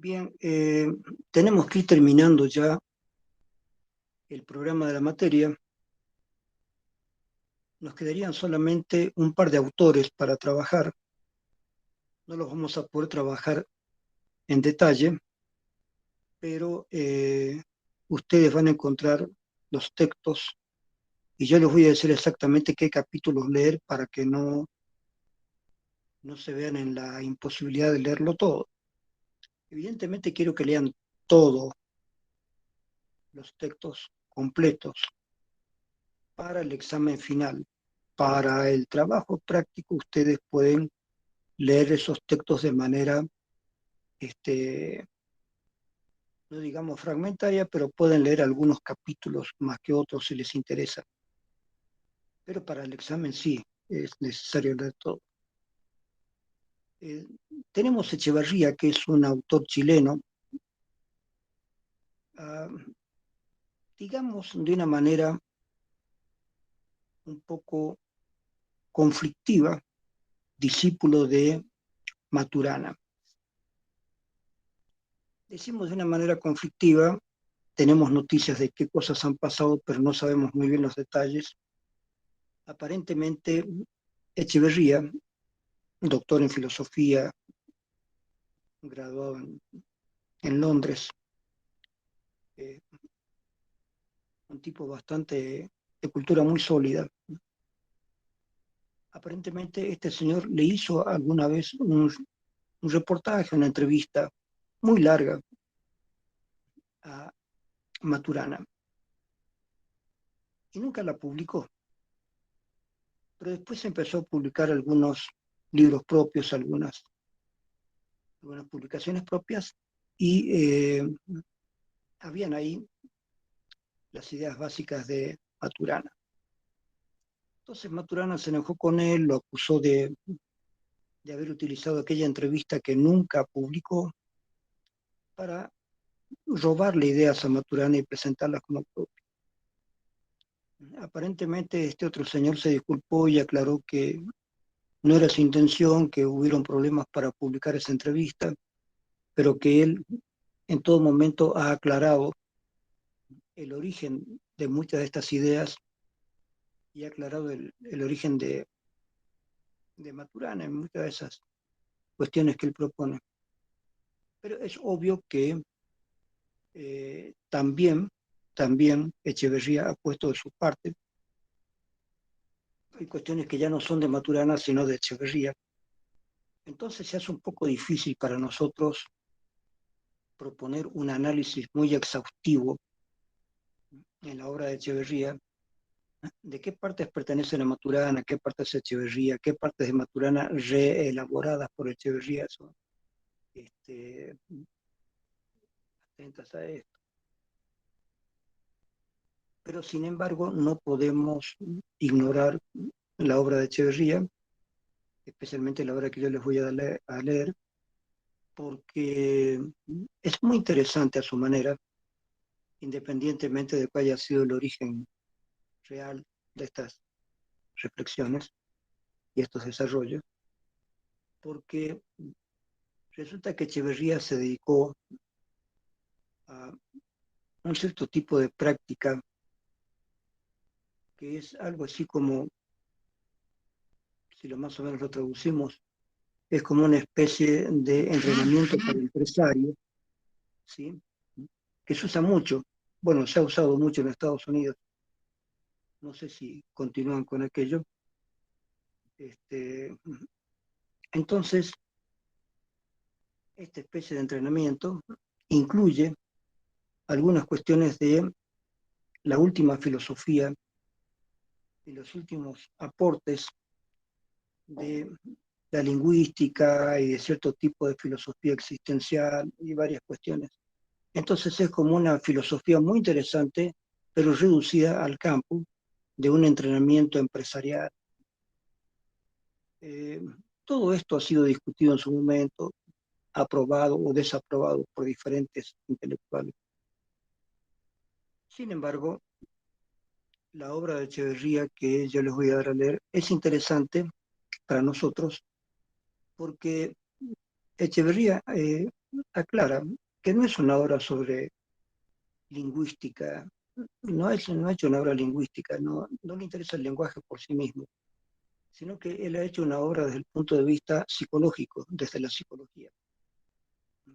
Bien, tenemos que ir terminando ya el programa de la materia. Nos quedarían solamente un par de autores para trabajar. No los vamos a poder trabajar en detalle, pero ustedes van a encontrar los textos y yo les voy a decir exactamente qué capítulos leer para que no se vean en la imposibilidad de leerlo todo. Evidentemente quiero que lean todos los textos completos para el examen final. Para el trabajo práctico, ustedes pueden leer esos textos de manera, este, no digamos fragmentaria, pero pueden leer algunos capítulos más que otros si les interesa. Pero para el examen sí, es necesario leer todo. Eh, Tenemos Echevarría, que es un autor chileno, ah, digamos de una manera un poco conflictiva, discípulo de Maturana. Decimos de una manera conflictiva, tenemos noticias de qué cosas han pasado, pero no sabemos muy bien los detalles. Aparentemente, Echeverría, doctor en filosofía, graduado en Londres, eh, un tipo bastante de cultura muy sólida. Aparentemente, este señor le hizo alguna vez un reportaje, una entrevista muy larga a Maturana y nunca la publicó. Pero después empezó a publicar algunos libros propios, algunas publicaciones propias y habían ahí las ideas básicas de Maturana. Entonces Maturana se enojó con él, lo acusó de haber utilizado aquella entrevista que nunca publicó para robarle ideas a Maturana y presentarlas como propias. Aparentemente este otro señor se disculpó y aclaró que no era su intención, que hubieron problemas para publicar esa entrevista, pero que él en todo momento ha aclarado el origen de muchas de estas ideas y ha aclarado el origen de Maturana en muchas de esas cuestiones que él propone. Pero es obvio que también Echeverría ha puesto de su parte. Hay cuestiones que ya no son de Maturana, sino de Echeverría. Entonces se hace un poco difícil para nosotros proponer un análisis muy exhaustivo en la obra de Echeverría de qué partes pertenecen a Maturana, qué partes a Echeverría, qué partes de Maturana reelaboradas por Echeverría son atentas a esto. Pero sin embargo no podemos ignorar la obra de Echeverría, especialmente la obra que yo les voy a leer, porque es muy interesante a su manera, independientemente de cuál haya sido el origen real de estas reflexiones y estos desarrollos, porque resulta que Echeverría se dedicó a un cierto tipo de práctica que es algo así como, si lo más o menos lo traducimos, es como una especie de entrenamiento para empresarios, ¿sí? Que se usa mucho. Bueno, se ha usado mucho en Estados Unidos. No sé si continúan con aquello. Este, entonces, esta especie de entrenamiento incluye algunas cuestiones de la última filosofía y los últimos aportes de la lingüística y de cierto tipo de filosofía existencial y varias cuestiones. Entonces es como una filosofía muy interesante, pero reducida al campo de un entrenamiento empresarial. Eh, Todo esto ha sido discutido en su momento, aprobado o desaprobado por diferentes intelectuales. Sin embargo, la obra de Echeverría que yo les voy a dar a leer es interesante para nosotros porque Echeverría aclara que no es una obra sobre lingüística, no ha hecho una obra lingüística, no le interesa el lenguaje por sí mismo, sino que él ha hecho una obra desde el punto de vista psicológico, desde la psicología,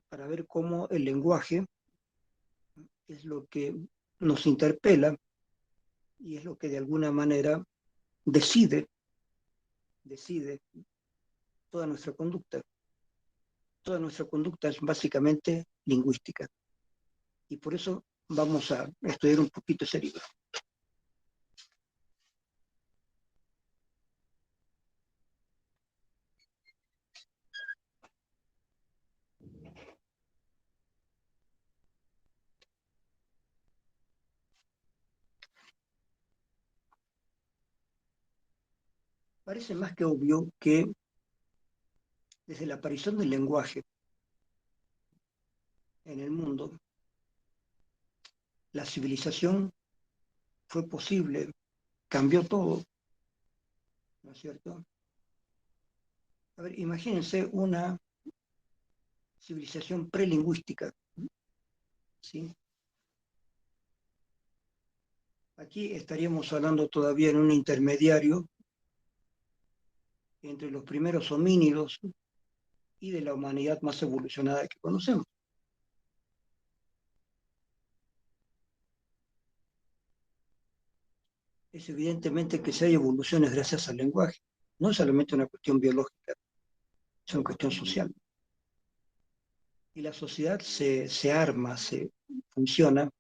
para ver cómo el lenguaje es lo que nos interpela y es lo que de alguna manera decide, decide toda nuestra conducta. Toda nuestra conducta es básicamente lingüística. Y por eso vamos a estudiar un poquito ese libro. Parece más que obvio que desde la aparición del lenguaje en el mundo, la civilización fue posible, cambió todo, ¿no es cierto? A ver, imagínense una civilización prelingüística, ¿sí? Aquí estaríamos hablando todavía en un intermediario entre los primeros homínidos y de la humanidad más evolucionada que conocemos. Es evidentemente que si hay evoluciones gracias al lenguaje, no es solamente una cuestión biológica, es una cuestión social. Y la sociedad se arma, se funciona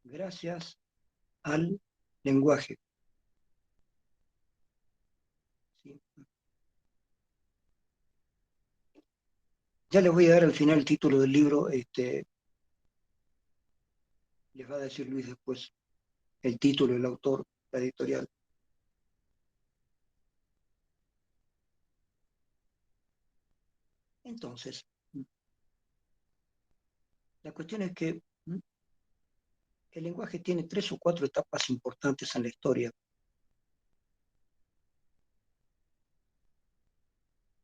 gracias al lenguaje. ¿Sí? Ya les voy a dar al final el título del libro, les va a decir Luis después el título, el autor, la editorial. Entonces, la cuestión es que el lenguaje tiene 3 o 4 etapas importantes en la historia.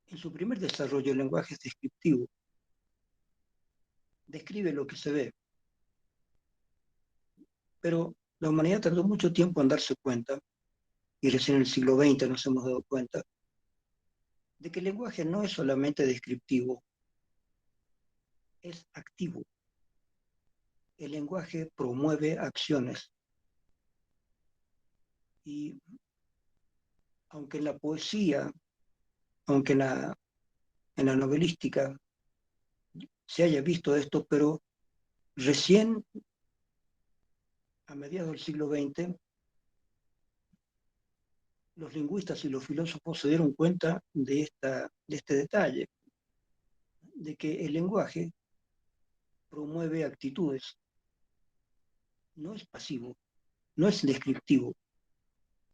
En su primer desarrollo, el lenguaje es descriptivo, describe lo que se ve, pero la humanidad tardó mucho tiempo en darse cuenta, y recién en el siglo XX nos hemos dado cuenta, de que el lenguaje no es solamente descriptivo, es activo. El lenguaje promueve acciones. Y aunque en la poesía, aunque en la novelística se haya visto esto, pero recién a mediados del siglo XX, los lingüistas y los filósofos se dieron cuenta de este detalle, de que el lenguaje promueve actitudes, no es pasivo, no es descriptivo,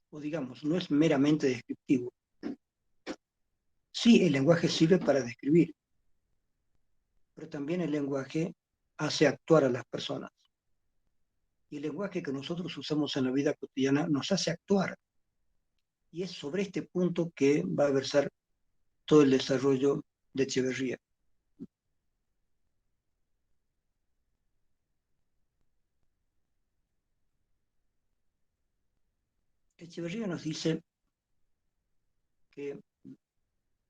o digamos, no es meramente descriptivo. Sí, el lenguaje sirve para describir, pero también el lenguaje hace actuar a las personas. Y el lenguaje que nosotros usamos en la vida cotidiana nos hace actuar. Y es sobre este punto que va a versar todo el desarrollo de Echeverría. Echeverría nos dice que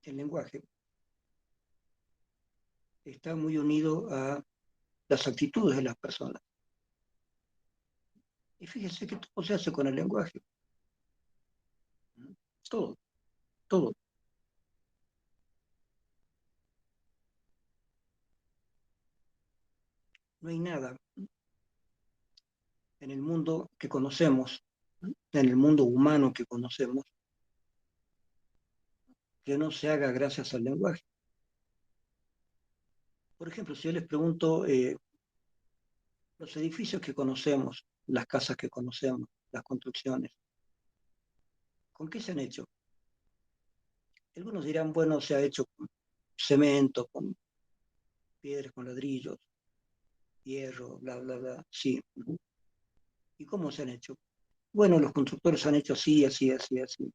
el lenguaje está muy unido a las actitudes de las personas. Y fíjese que todo se hace con el lenguaje. Todo, todo. No hay nada en el mundo que conocemos, en el mundo humano que conocemos, que no se haga gracias al lenguaje. Por ejemplo, si yo les pregunto, los edificios que conocemos, las casas que conocemos, las construcciones, ¿con qué se han hecho? Algunos dirán, bueno, se ha hecho con cemento, con piedras, con ladrillos, hierro, bla, bla, bla. Sí. ¿Y cómo se han hecho? Bueno, los constructores han hecho así, así, así, así.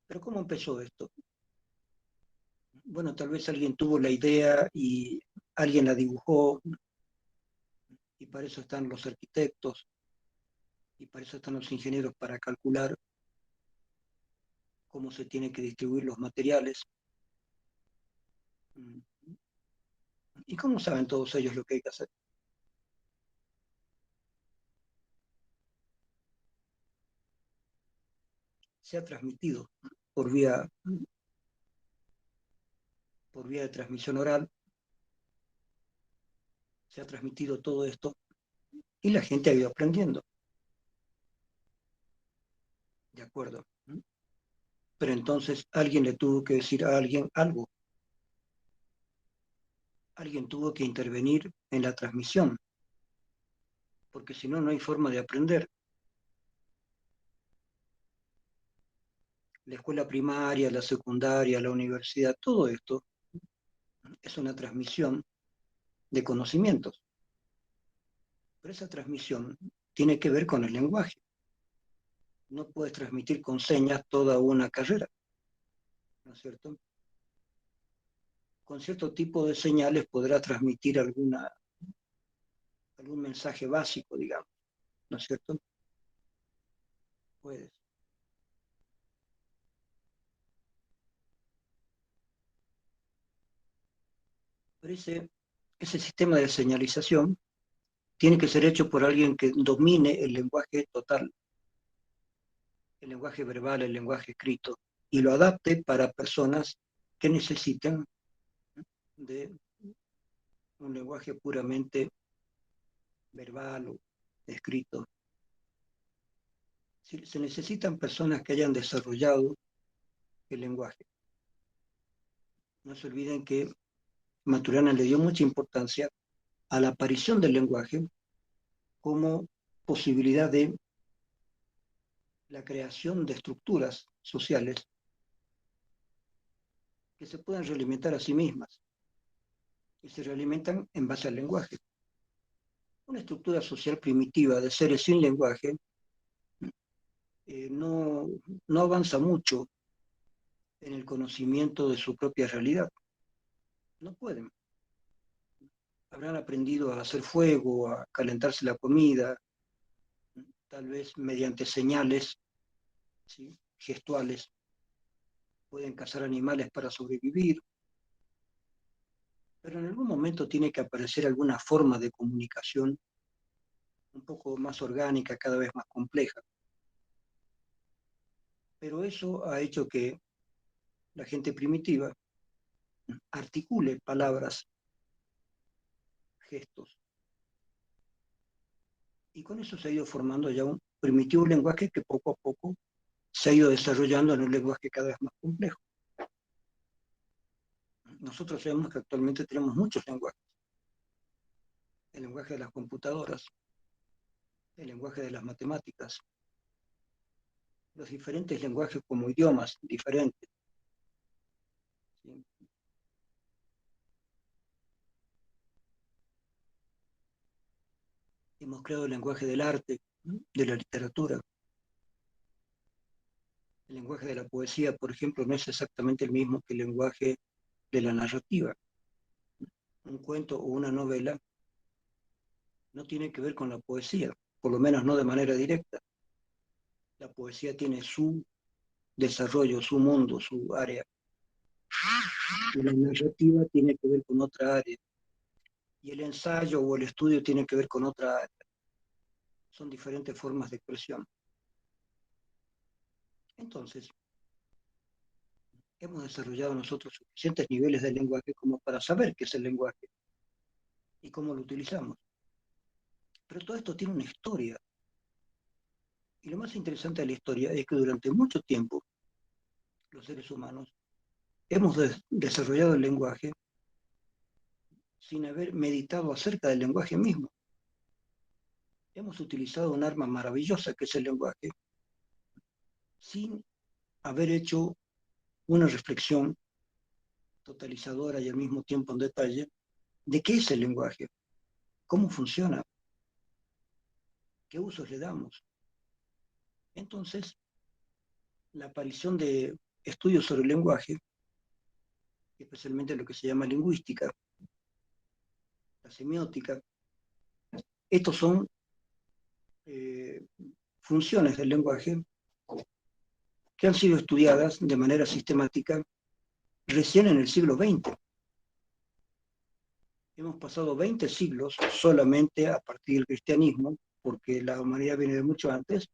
Pero ¿cómo empezó esto? Bueno, tal vez alguien tuvo la idea y alguien la dibujó, y para eso están los arquitectos, y para eso están los ingenieros, para calcular cómo se tienen que distribuir los materiales. ¿Y cómo saben todos ellos lo que hay que hacer? Se ha transmitido por vía, por vía de transmisión oral, se ha transmitido todo esto y la gente ha ido aprendiendo, ¿de acuerdo? Pero entonces alguien le tuvo que decir a alguien algo, alguien tuvo que intervenir en la transmisión, porque si no, no hay forma de aprender. La escuela primaria, la secundaria, la universidad, todo esto es una transmisión de conocimientos, pero esa transmisión tiene que ver con el lenguaje. No puedes transmitir con señas toda una carrera, ¿no es cierto? Con cierto tipo de señales podrá transmitir algún mensaje básico, digamos, ¿no es cierto? Puedes. Pero ese sistema de señalización tiene que ser hecho por alguien que domine el lenguaje total, el lenguaje verbal, el lenguaje escrito, y lo adapte para personas que necesiten de un lenguaje puramente verbal o escrito. Se necesitan personas que hayan desarrollado el lenguaje. No se olviden que Maturana le dio mucha importancia a la aparición del lenguaje como posibilidad de la creación de estructuras sociales que se puedan realimentar a sí mismas y se realimentan en base al lenguaje. Una estructura social primitiva de seres sin lenguaje no avanza mucho en el conocimiento de su propia realidad. No pueden. Habrán aprendido a hacer fuego, a calentarse la comida, tal vez mediante señales, ¿sí?, gestuales. Pueden cazar animales para sobrevivir, pero en algún momento tiene que aparecer alguna forma de comunicación un poco más orgánica, cada vez más compleja. Pero eso ha hecho que la gente primitiva articule palabras, gestos, y con eso se ha ido formando ya un primitivo lenguaje que poco a poco se ha ido desarrollando en un lenguaje cada vez más complejo. Nosotros sabemos que actualmente tenemos muchos lenguajes. El lenguaje de las computadoras, el lenguaje de las matemáticas, los diferentes lenguajes como idiomas diferentes, ¿sí? Hemos creado el lenguaje del arte, de la literatura. El lenguaje de la poesía, por ejemplo, no es exactamente el mismo que el lenguaje de la narrativa. Un cuento o una novela no tiene que ver con la poesía, por lo menos no de manera directa. La poesía tiene su desarrollo, su mundo, su área. Y la narrativa tiene que ver con otra área. Y el ensayo o el estudio tiene que ver con otra área. Son diferentes formas de expresión. Entonces, hemos desarrollado nosotros suficientes niveles de lenguaje como para saber qué es el lenguaje y cómo lo utilizamos. Pero todo esto tiene una historia. Y lo más interesante de la historia es que durante mucho tiempo los seres humanos hemos desarrollado el lenguaje sin haber meditado acerca del lenguaje mismo. Hemos utilizado un arma maravillosa que es el lenguaje sin haber hecho una reflexión totalizadora y al mismo tiempo en detalle de qué es el lenguaje, cómo funciona, qué usos le damos. Entonces, la aparición de estudios sobre el lenguaje especialmente lo que se llama lingüística, la semiótica. Estos son funciones del lenguaje que han sido estudiadas de manera sistemática recién en el siglo XX. Hemos pasado 20 siglos solamente a partir del cristianismo, porque la humanidad viene de mucho antes,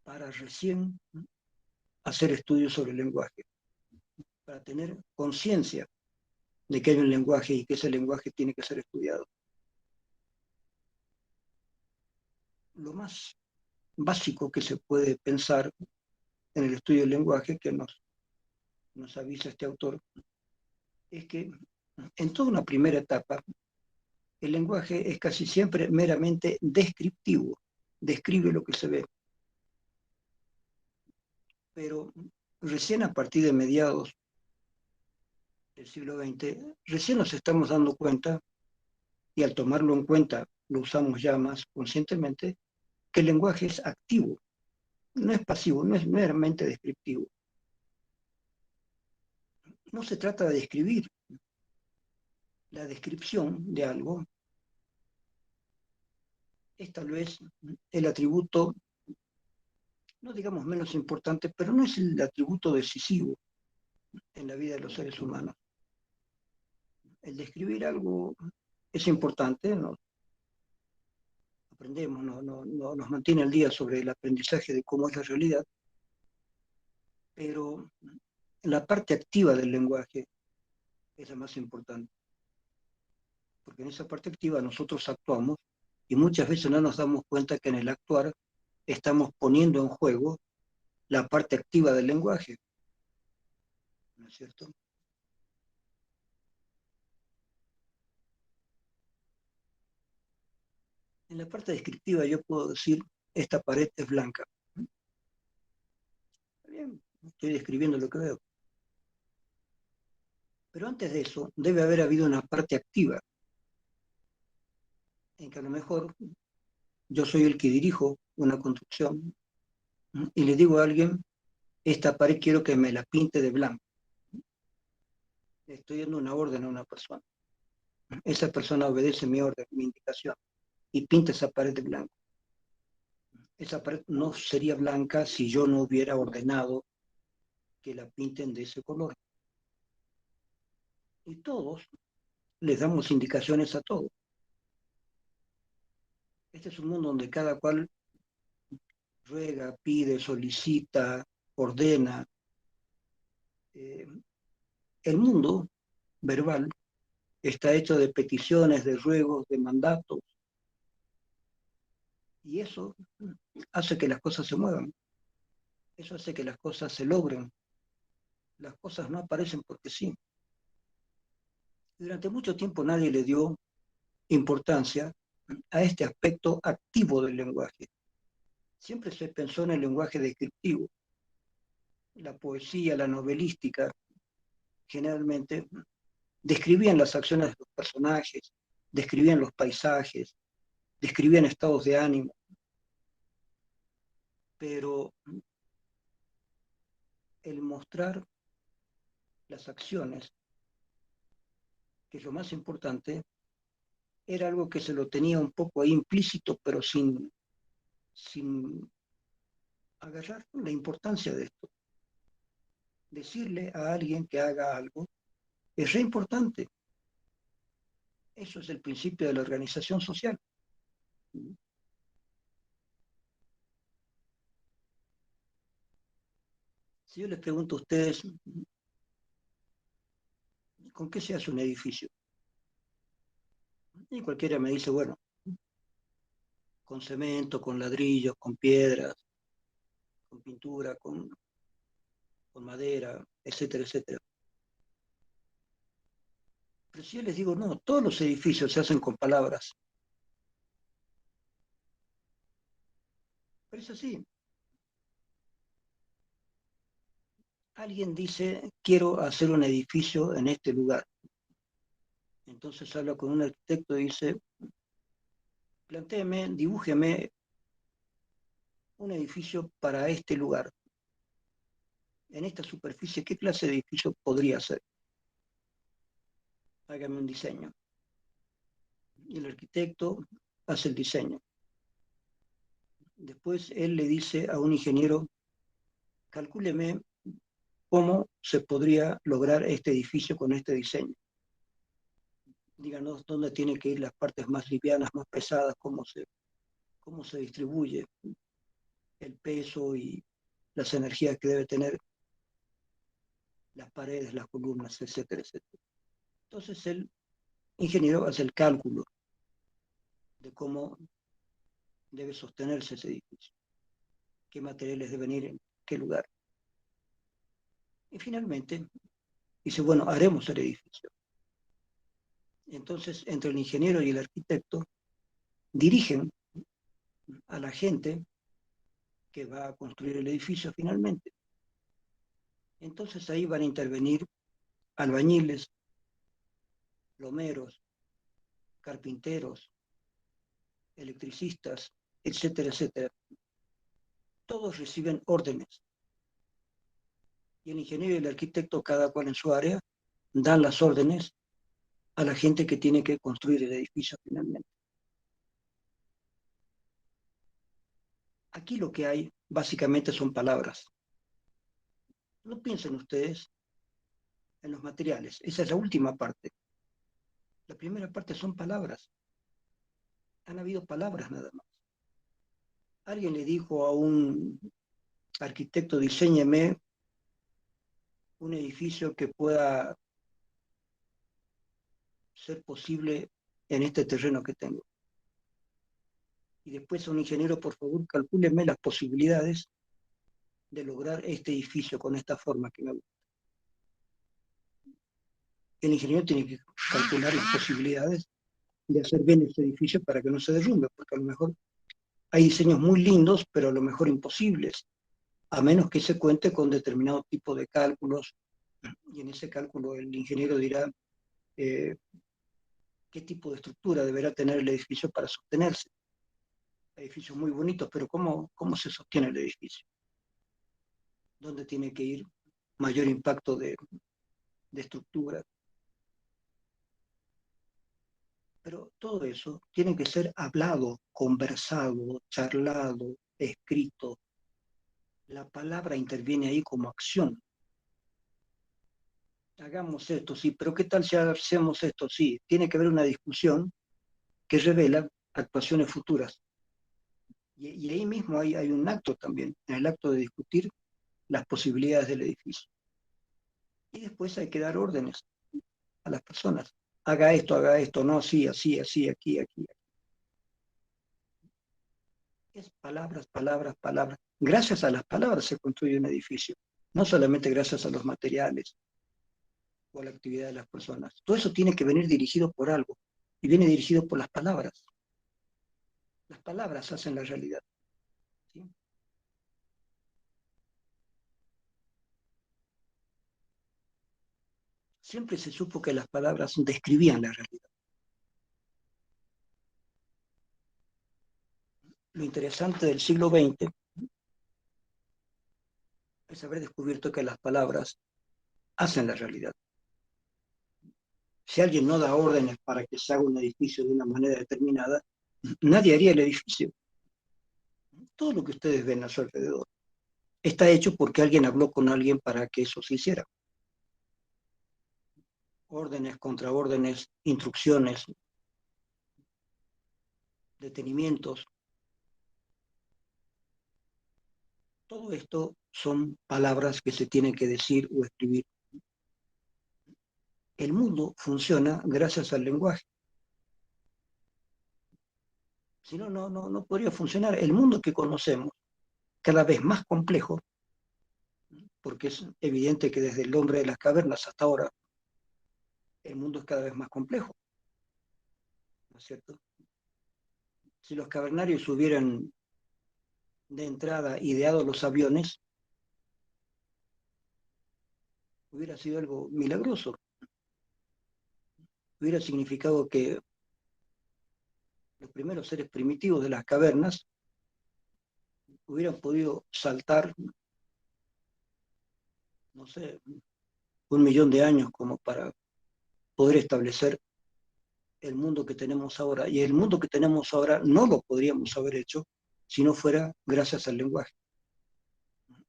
para recién hacer estudios sobre el lenguaje, para tener conciencia de que hay un lenguaje y que ese lenguaje tiene que ser estudiado. Lo más básico que se puede pensar en el estudio del lenguaje, que nos avisa este autor, es que en toda una primera etapa, el lenguaje es casi siempre meramente descriptivo, describe lo que se ve. Pero recién a partir de mediados del siglo XX, recién nos estamos dando cuenta, y al tomarlo en cuenta lo usamos ya más conscientemente, que el lenguaje es activo, no es pasivo, no es meramente descriptivo. No se trata de describir. La descripción de algo es tal vez el atributo, no digamos menos importante, pero no es el atributo decisivo en la vida de los seres humanos. El describir algo es importante, nos aprendemos, nos mantiene al día sobre el aprendizaje de cómo es la realidad, pero la parte activa del lenguaje es la más importante, porque en esa parte activa nosotros actuamos y muchas veces no nos damos cuenta que en el actuar estamos poniendo en juego la parte activa del lenguaje, ¿no es cierto? En la parte descriptiva yo puedo decir, esta pared es blanca. Está bien, estoy describiendo lo que veo. Pero antes de eso, debe haber habido una parte activa, en que a lo mejor yo soy el que dirijo una construcción y le digo a alguien, esta pared quiero que me la pinte de blanco. Le estoy dando una orden a una persona. Esa persona obedece mi orden, mi indicación, y pinta esa pared de blanco. Esa pared no sería blanca si yo no hubiera ordenado que la pinten de ese color. Y todos les damos indicaciones a todos. Este es un mundo donde cada cual ruega, pide, solicita, ordena. El mundo verbal está hecho de peticiones, de ruegos, de mandatos, y eso hace que las cosas se muevan, eso hace que las cosas se logren. Las cosas no aparecen porque sí. Durante mucho tiempo nadie le dio importancia a este aspecto activo del lenguaje. Siempre se pensó en el lenguaje descriptivo. La poesía, la novelística, generalmente describían las acciones de los personajes, describían los paisajes, describían estados de ánimo, pero el mostrar las acciones, que es lo más importante, era algo que se lo tenía un poco ahí implícito, pero sin agarrar la importancia de esto. Decirle a alguien que haga algo es re importante. Eso es el principio de la organización social. Si yo les pregunto a ustedes, ¿con qué se hace un edificio? Y cualquiera me dice, bueno, con cemento, con ladrillos, con piedras, con pintura, con madera, etcétera, etcétera. Pero si yo les digo, no, todos los edificios se hacen con palabras. Pero es así. Alguien dice, quiero hacer un edificio en este lugar. Entonces habla con un arquitecto y dice, plantéeme, dibújeme un edificio para este lugar. en esta superficie, ¿qué clase de edificio podría ser? Hágame un diseño. Y el arquitecto hace el diseño. Después él le dice a un ingeniero, calcúleme cómo se podría lograr este edificio con este diseño. Díganos dónde tienen que ir las partes más livianas, más pesadas, cómo se distribuye el peso y las energías que debe tener las paredes, las columnas, etcétera, etcétera. Entonces el ingeniero hace el cálculo de cómo debe sostenerse ese edificio, qué materiales deben ir en qué lugar. Y finalmente dice, bueno, haremos el edificio. Entonces, entre el ingeniero y el arquitecto, dirigen a la gente que va a construir el edificio finalmente. Entonces ahí van a intervenir albañiles, plomeros, carpinteros, electricistas, etcétera, etcétera. Todos reciben órdenes. Y el ingeniero y el arquitecto, cada cual en su área, dan las órdenes a la gente que tiene que construir el edificio finalmente. Aquí lo que hay básicamente son palabras. No piensen ustedes en los materiales. Esa es la última parte. La primera parte son palabras. Han habido palabras nada más. Alguien le dijo a un arquitecto, diséñeme un edificio que pueda ser posible en este terreno que tengo. Y después a un ingeniero, por favor, calcúleme las posibilidades de lograr este edificio con esta forma que me gusta. El ingeniero tiene que calcular las posibilidades de hacer bien este edificio para que no se derrumbe, porque a lo mejor hay diseños muy lindos, pero a lo mejor imposibles, a menos que se cuente con determinado tipo de cálculos, y en ese cálculo el ingeniero dirá qué tipo de estructura deberá tener el edificio para sostenerse. Edificios muy bonitos, pero ¿cómo se sostiene el edificio? ¿Dónde tiene que ir mayor impacto de estructura? Pero todo eso tiene que ser hablado, conversado, charlado, escrito. La palabra interviene ahí como acción. Hagamos esto, sí, pero ¿qué tal si hacemos esto? Sí, tiene que haber una discusión que revela actuaciones futuras. Y ahí mismo hay un acto también, en el acto de discutir las posibilidades del edificio. Y después hay que dar órdenes a las personas. Haga esto, no, sí, así, así, aquí, aquí. Es palabras, palabras, palabras. Gracias a las palabras se construye un edificio, no solamente gracias a los materiales o a la actividad de las personas. Todo eso tiene que venir dirigido por algo, y viene dirigido por las palabras. Las palabras hacen la realidad. ¿Sí? Siempre se supo que las palabras describían la realidad. Lo interesante del siglo XX es haber descubierto que las palabras hacen la realidad. Si alguien no da órdenes para que se haga un edificio de una manera determinada, nadie haría el edificio. Todo lo que ustedes ven a su alrededor está hecho porque alguien habló con alguien para que eso se hiciera. Órdenes, contraórdenes, instrucciones, detenimientos. Todo esto son palabras que se tienen que decir o escribir. El mundo funciona gracias al lenguaje. Si no, no podría funcionar. El mundo que conocemos, cada vez más complejo, porque es evidente que desde el hombre de las cavernas hasta ahora, el mundo es cada vez más complejo, ¿no es cierto? Si los cavernarios hubieran de entrada ideado los aviones, hubiera sido algo milagroso. Hubiera significado que los primeros seres primitivos de las cavernas hubieran podido saltar no sé, 1 millón de años como para poder establecer el mundo que tenemos ahora. Y el mundo que tenemos ahora no lo podríamos haber hecho si no fuera gracias al lenguaje.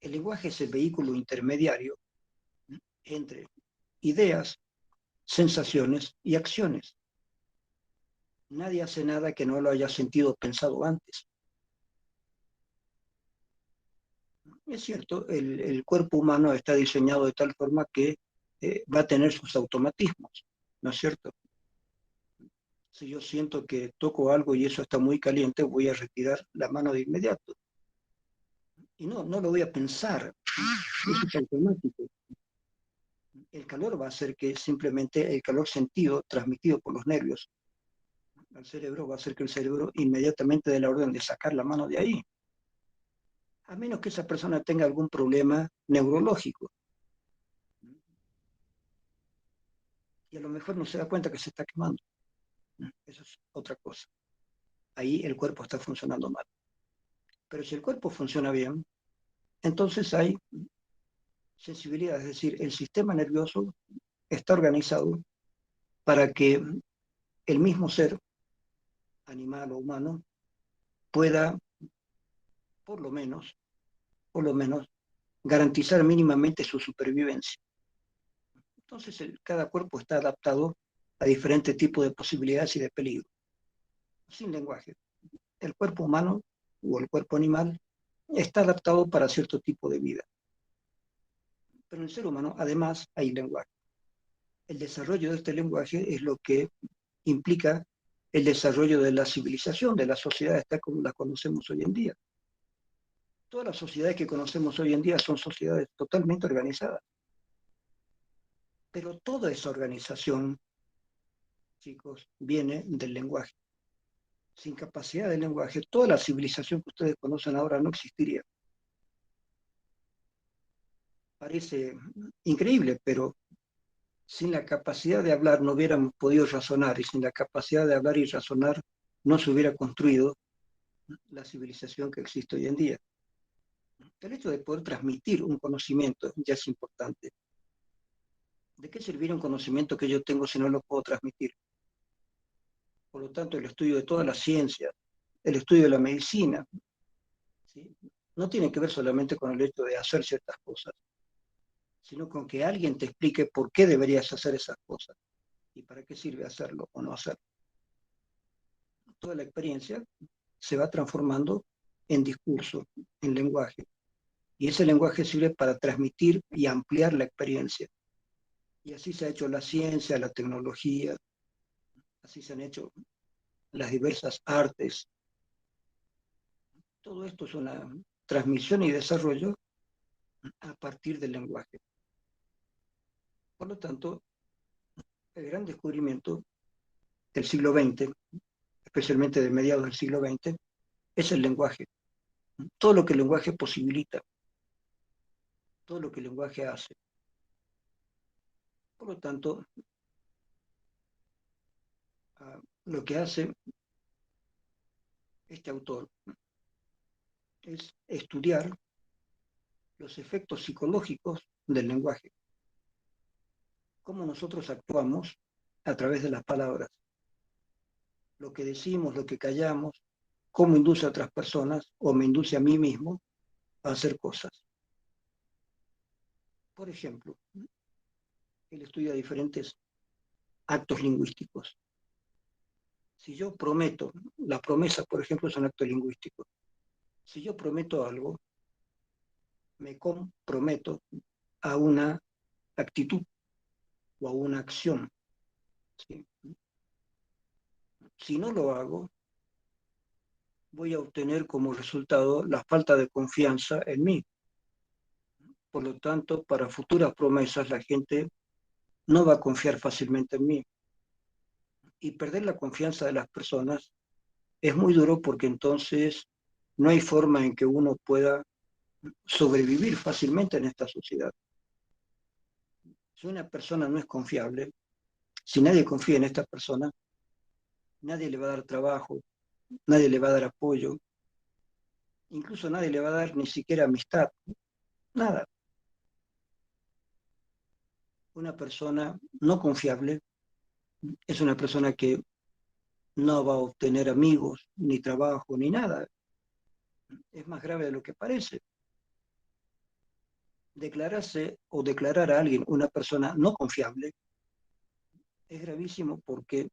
El lenguaje es el vehículo intermediario entre ideas, sensaciones y acciones. Nadie hace nada que no lo haya sentido o pensado antes. Es cierto, el cuerpo humano está diseñado de tal forma que va a tener sus automatismos, ¿no es cierto? Si yo siento que toco algo y eso está muy caliente, voy a retirar la mano de inmediato. Y no lo voy a pensar, eso es automático. El calor va a hacer que simplemente el calor sentido, transmitido por los nervios al cerebro, va a hacer que el cerebro inmediatamente dé la orden de sacar la mano de ahí. A menos que esa persona tenga algún problema neurológico. Y a lo mejor no se da cuenta que se está quemando. Eso es otra cosa. Ahí el cuerpo está funcionando mal. Pero si el cuerpo funciona bien, entonces hay sensibilidad, es decir, el sistema nervioso está organizado para que el mismo ser, animal o humano, pueda, por lo menos, por lo menos, garantizar mínimamente su supervivencia. Entonces, cada cuerpo está adaptado a diferentes tipos de posibilidades y de peligro, sin lenguaje. El cuerpo humano o el cuerpo animal está adaptado para cierto tipo de vida. Pero en el ser humano, además, hay lenguaje. El desarrollo de este lenguaje es lo que implica el desarrollo de la civilización, de la sociedad tal como la conocemos hoy en día. Todas las sociedades que conocemos hoy en día son sociedades totalmente organizadas. Pero toda esa organización, chicos, viene del lenguaje. Sin capacidad de lenguaje, toda la civilización que ustedes conocen ahora no existiría. Parece increíble, pero sin la capacidad de hablar no hubiéramos podido razonar, y sin la capacidad de hablar y razonar no se hubiera construido la civilización que existe hoy en día. El hecho de poder transmitir un conocimiento ya es importante. ¿De qué serviría un conocimiento que yo tengo si no lo puedo transmitir? Por lo tanto, el estudio de toda la ciencia, el estudio de la medicina, ¿sí? No tiene que ver solamente con el hecho de hacer ciertas cosas, sino con que alguien te explique por qué deberías hacer esas cosas y para qué sirve hacerlo o no hacerlo. Toda la experiencia se va transformando en discurso, en lenguaje. Y ese lenguaje sirve para transmitir y ampliar la experiencia. Y así se ha hecho la ciencia, la tecnología, así se han hecho las diversas artes. Todo esto es una transmisión y desarrollo a partir del lenguaje. Por lo tanto, el gran descubrimiento del siglo XX, especialmente de mediados del siglo XX, es el lenguaje. Todo lo que el lenguaje posibilita, todo lo que el lenguaje hace. Por lo tanto, lo que hace este autor es estudiar los efectos psicológicos del lenguaje, cómo nosotros actuamos a través de las palabras, lo que decimos, lo que callamos, cómo induce a otras personas o me induce a mí mismo a hacer cosas. Por ejemplo, él estudia diferentes actos lingüísticos. Si yo prometo, la promesa, por ejemplo, es un acto lingüístico. Si yo prometo algo, me comprometo a una actitud o a una acción. ¿Sí? Si no lo hago, voy a obtener como resultado la falta de confianza en mí. Por lo tanto, para futuras promesas la gente no va a confiar fácilmente en mí. Y perder la confianza de las personas es muy duro porque entonces no hay forma en que uno pueda sobrevivir fácilmente en esta sociedad. Si una persona no es confiable, si nadie confía en esta persona, nadie le va a dar trabajo, nadie le va a dar apoyo, incluso nadie le va a dar ni siquiera amistad, nada. Una persona no confiable es una persona que no va a obtener amigos, ni trabajo, ni nada. Es más grave de lo que parece. Declararse o declarar a alguien una persona no confiable es gravísimo porque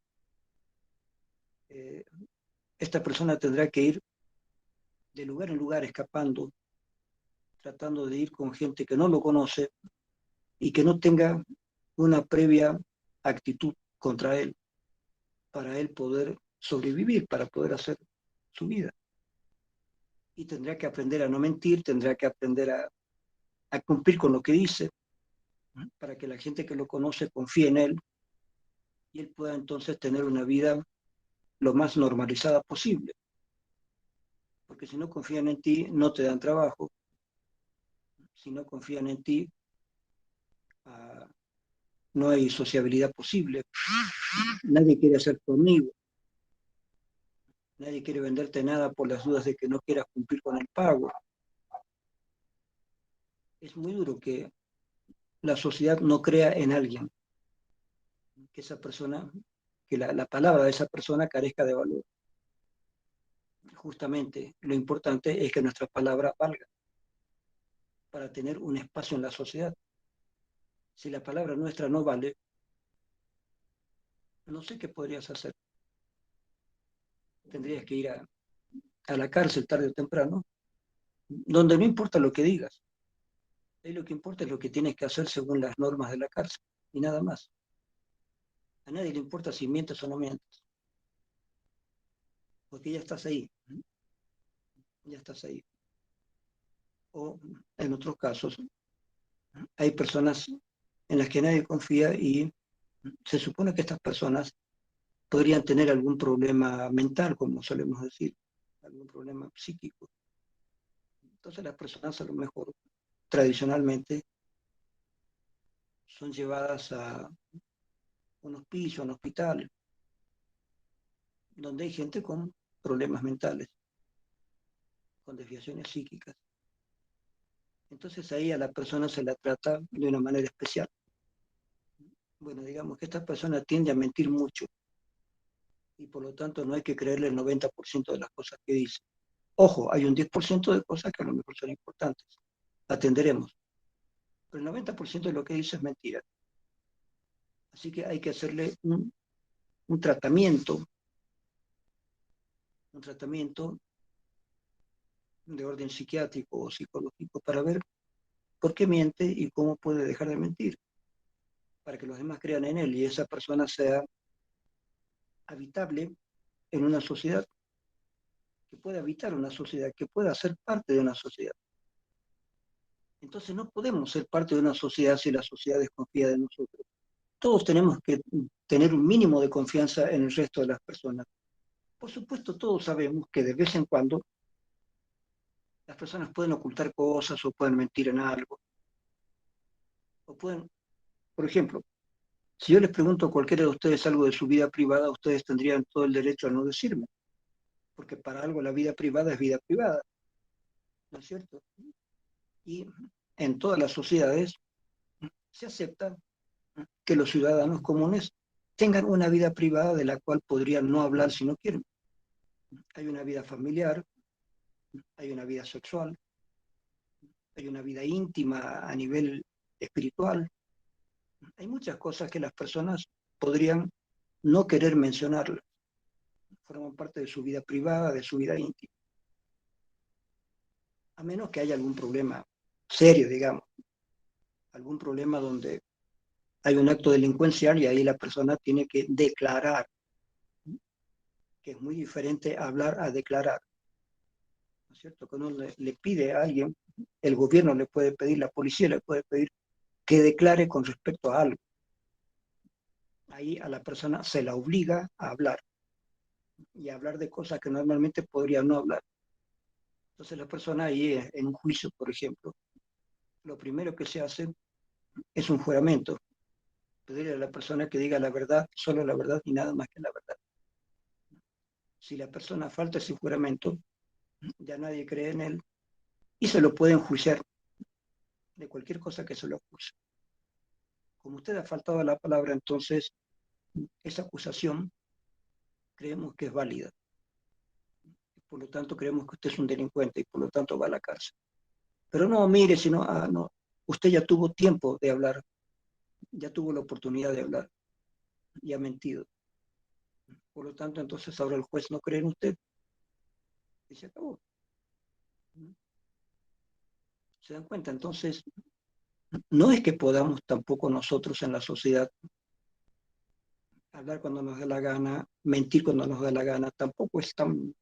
eh, esta persona tendrá que ir de lugar en lugar escapando, tratando de ir con gente que no lo conoce y que no tenga una previa actitud contra él para él poder sobrevivir, para poder hacer su vida. Y tendrá que aprender a no mentir, tendrá que aprender a cumplir con lo que dice, para que la gente que lo conoce confíe en él y él pueda entonces tener una vida lo más normalizada posible. Porque si no confían en ti, no te dan trabajo. Si no confían en ti, no hay sociabilidad posible. Nadie quiere ser tu amigo. Nadie quiere venderte nada por las dudas de que no quieras cumplir con el pago. Es muy duro que la sociedad no crea en alguien, que esa persona, que la palabra de esa persona carezca de valor. Justamente lo importante es que nuestra palabra valga para tener un espacio en la sociedad. Si la palabra nuestra no vale, no sé qué podrías hacer. Tendrías que ir a la cárcel tarde o temprano, donde no importa lo que digas. Ahí lo que importa es lo que tienes que hacer según las normas de la cárcel y nada más. A nadie le importa si mientes o no mientes, porque ya estás ahí, ya estás ahí. O en otros casos, hay personas en las que nadie confía y se supone que estas personas podrían tener algún problema mental, como solemos decir, algún problema psíquico. Entonces las personas a lo mejor tradicionalmente son llevadas a un hospicio, a un hospital, donde hay gente con problemas mentales, con desviaciones psíquicas. Entonces ahí a la persona se la trata de una manera especial. Bueno, digamos que esta persona tiende a mentir mucho y por lo tanto no hay que creerle el 90% de las cosas que dice. Ojo, hay un 10% de cosas que a lo mejor son importantes. Atenderemos. Pero el 90% de lo que dice es mentira. Así que hay que hacerle un tratamiento de orden psiquiátrico o psicológico para ver por qué miente y cómo puede dejar de mentir, para que los demás crean en él y esa persona sea habitable en una sociedad, que pueda habitar una sociedad, que pueda ser parte de una sociedad. Entonces no podemos ser parte de una sociedad si la sociedad desconfía de nosotros. Todos tenemos que tener un mínimo de confianza en el resto de las personas. Por supuesto, todos sabemos que de vez en cuando las personas pueden ocultar cosas o pueden mentir en algo. O pueden, por ejemplo, si yo les pregunto a cualquiera de ustedes algo de su vida privada, ustedes tendrían todo el derecho a no decirme, porque para algo la vida privada es vida privada, ¿no es cierto? Y en todas las sociedades se acepta que los ciudadanos comunes tengan una vida privada de la cual podrían no hablar si no quieren. Hay una vida familiar, hay una vida sexual, hay una vida íntima a nivel espiritual. Hay muchas cosas que las personas podrían no querer mencionarlas. Forman parte de su vida privada, de su vida íntima. A menos que haya algún problema serio, digamos, algún problema donde hay un acto delincuencial y ahí la persona tiene que declarar, que es muy diferente hablar a declarar. ¿No es cierto? Cuando uno le pide a alguien, el gobierno le puede pedir, la policía le puede pedir que declare con respecto a algo. Ahí a la persona se la obliga a hablar y a hablar de cosas que normalmente podría no hablar. Entonces la persona ahí en un juicio, por ejemplo, lo primero que se hace es un juramento, pedirle a la persona que diga la verdad, solo la verdad y nada más que la verdad. Si la persona falta ese juramento, ya nadie cree en él y se lo puede enjuiciar de cualquier cosa que se lo acuse. Como usted ha faltado a la palabra, entonces esa acusación creemos que es válida. Por lo tanto, creemos que usted es un delincuente y por lo tanto va a la cárcel. Pero no, mire, sino, no, usted ya tuvo tiempo de hablar, ya tuvo la oportunidad de hablar y ha mentido. Por lo tanto, entonces ahora el juez no cree en usted y se acabó. ¿Se dan cuenta? Entonces, no es que podamos tampoco nosotros en la sociedad hablar cuando nos dé la gana, mentir cuando nos da la gana, tampoco es tan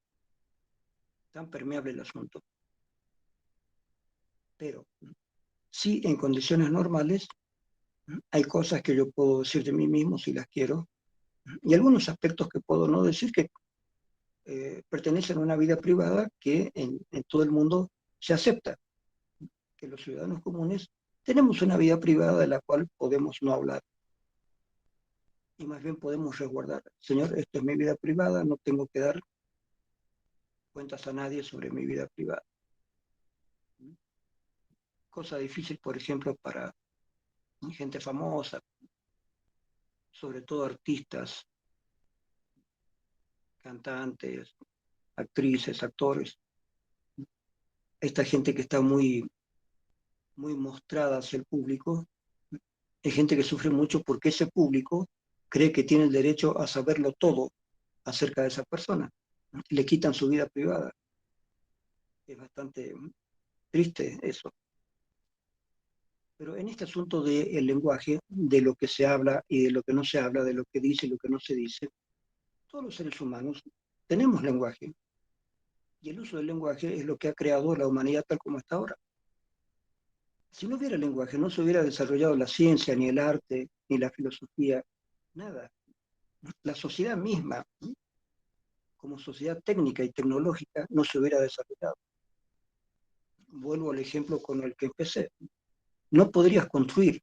permeable el asunto. Pero sí, en condiciones normales, hay cosas que yo puedo decir de mí mismo si las quiero, y algunos aspectos que puedo no decir que pertenecen a una vida privada que en todo el mundo se acepta, que los ciudadanos comunes tenemos una vida privada de la cual podemos no hablar y más bien podemos resguardar. Señor, esto es mi vida privada, no tengo que dar cuentas a nadie sobre mi vida privada. Cosa difícil, por ejemplo, para gente famosa, sobre todo artistas, cantantes, actrices, actores, esta gente que está muy mostrada hacia el público, es gente que sufre mucho porque ese público cree que tiene el derecho a saberlo todo acerca de esa persona. Le quitan su vida privada. Es bastante triste eso. Pero en este asunto del lenguaje, de lo que se habla y de lo que no se habla, de lo que dice y lo que no se dice, todos los seres humanos tenemos lenguaje. Y el uso del lenguaje es lo que ha creado la humanidad tal como está ahora. Si no hubiera lenguaje, no se hubiera desarrollado la ciencia, ni el arte, ni la filosofía, nada. La sociedad misma, como sociedad técnica y tecnológica, no se hubiera desarrollado. Vuelvo al ejemplo con el que empecé. No podrías construir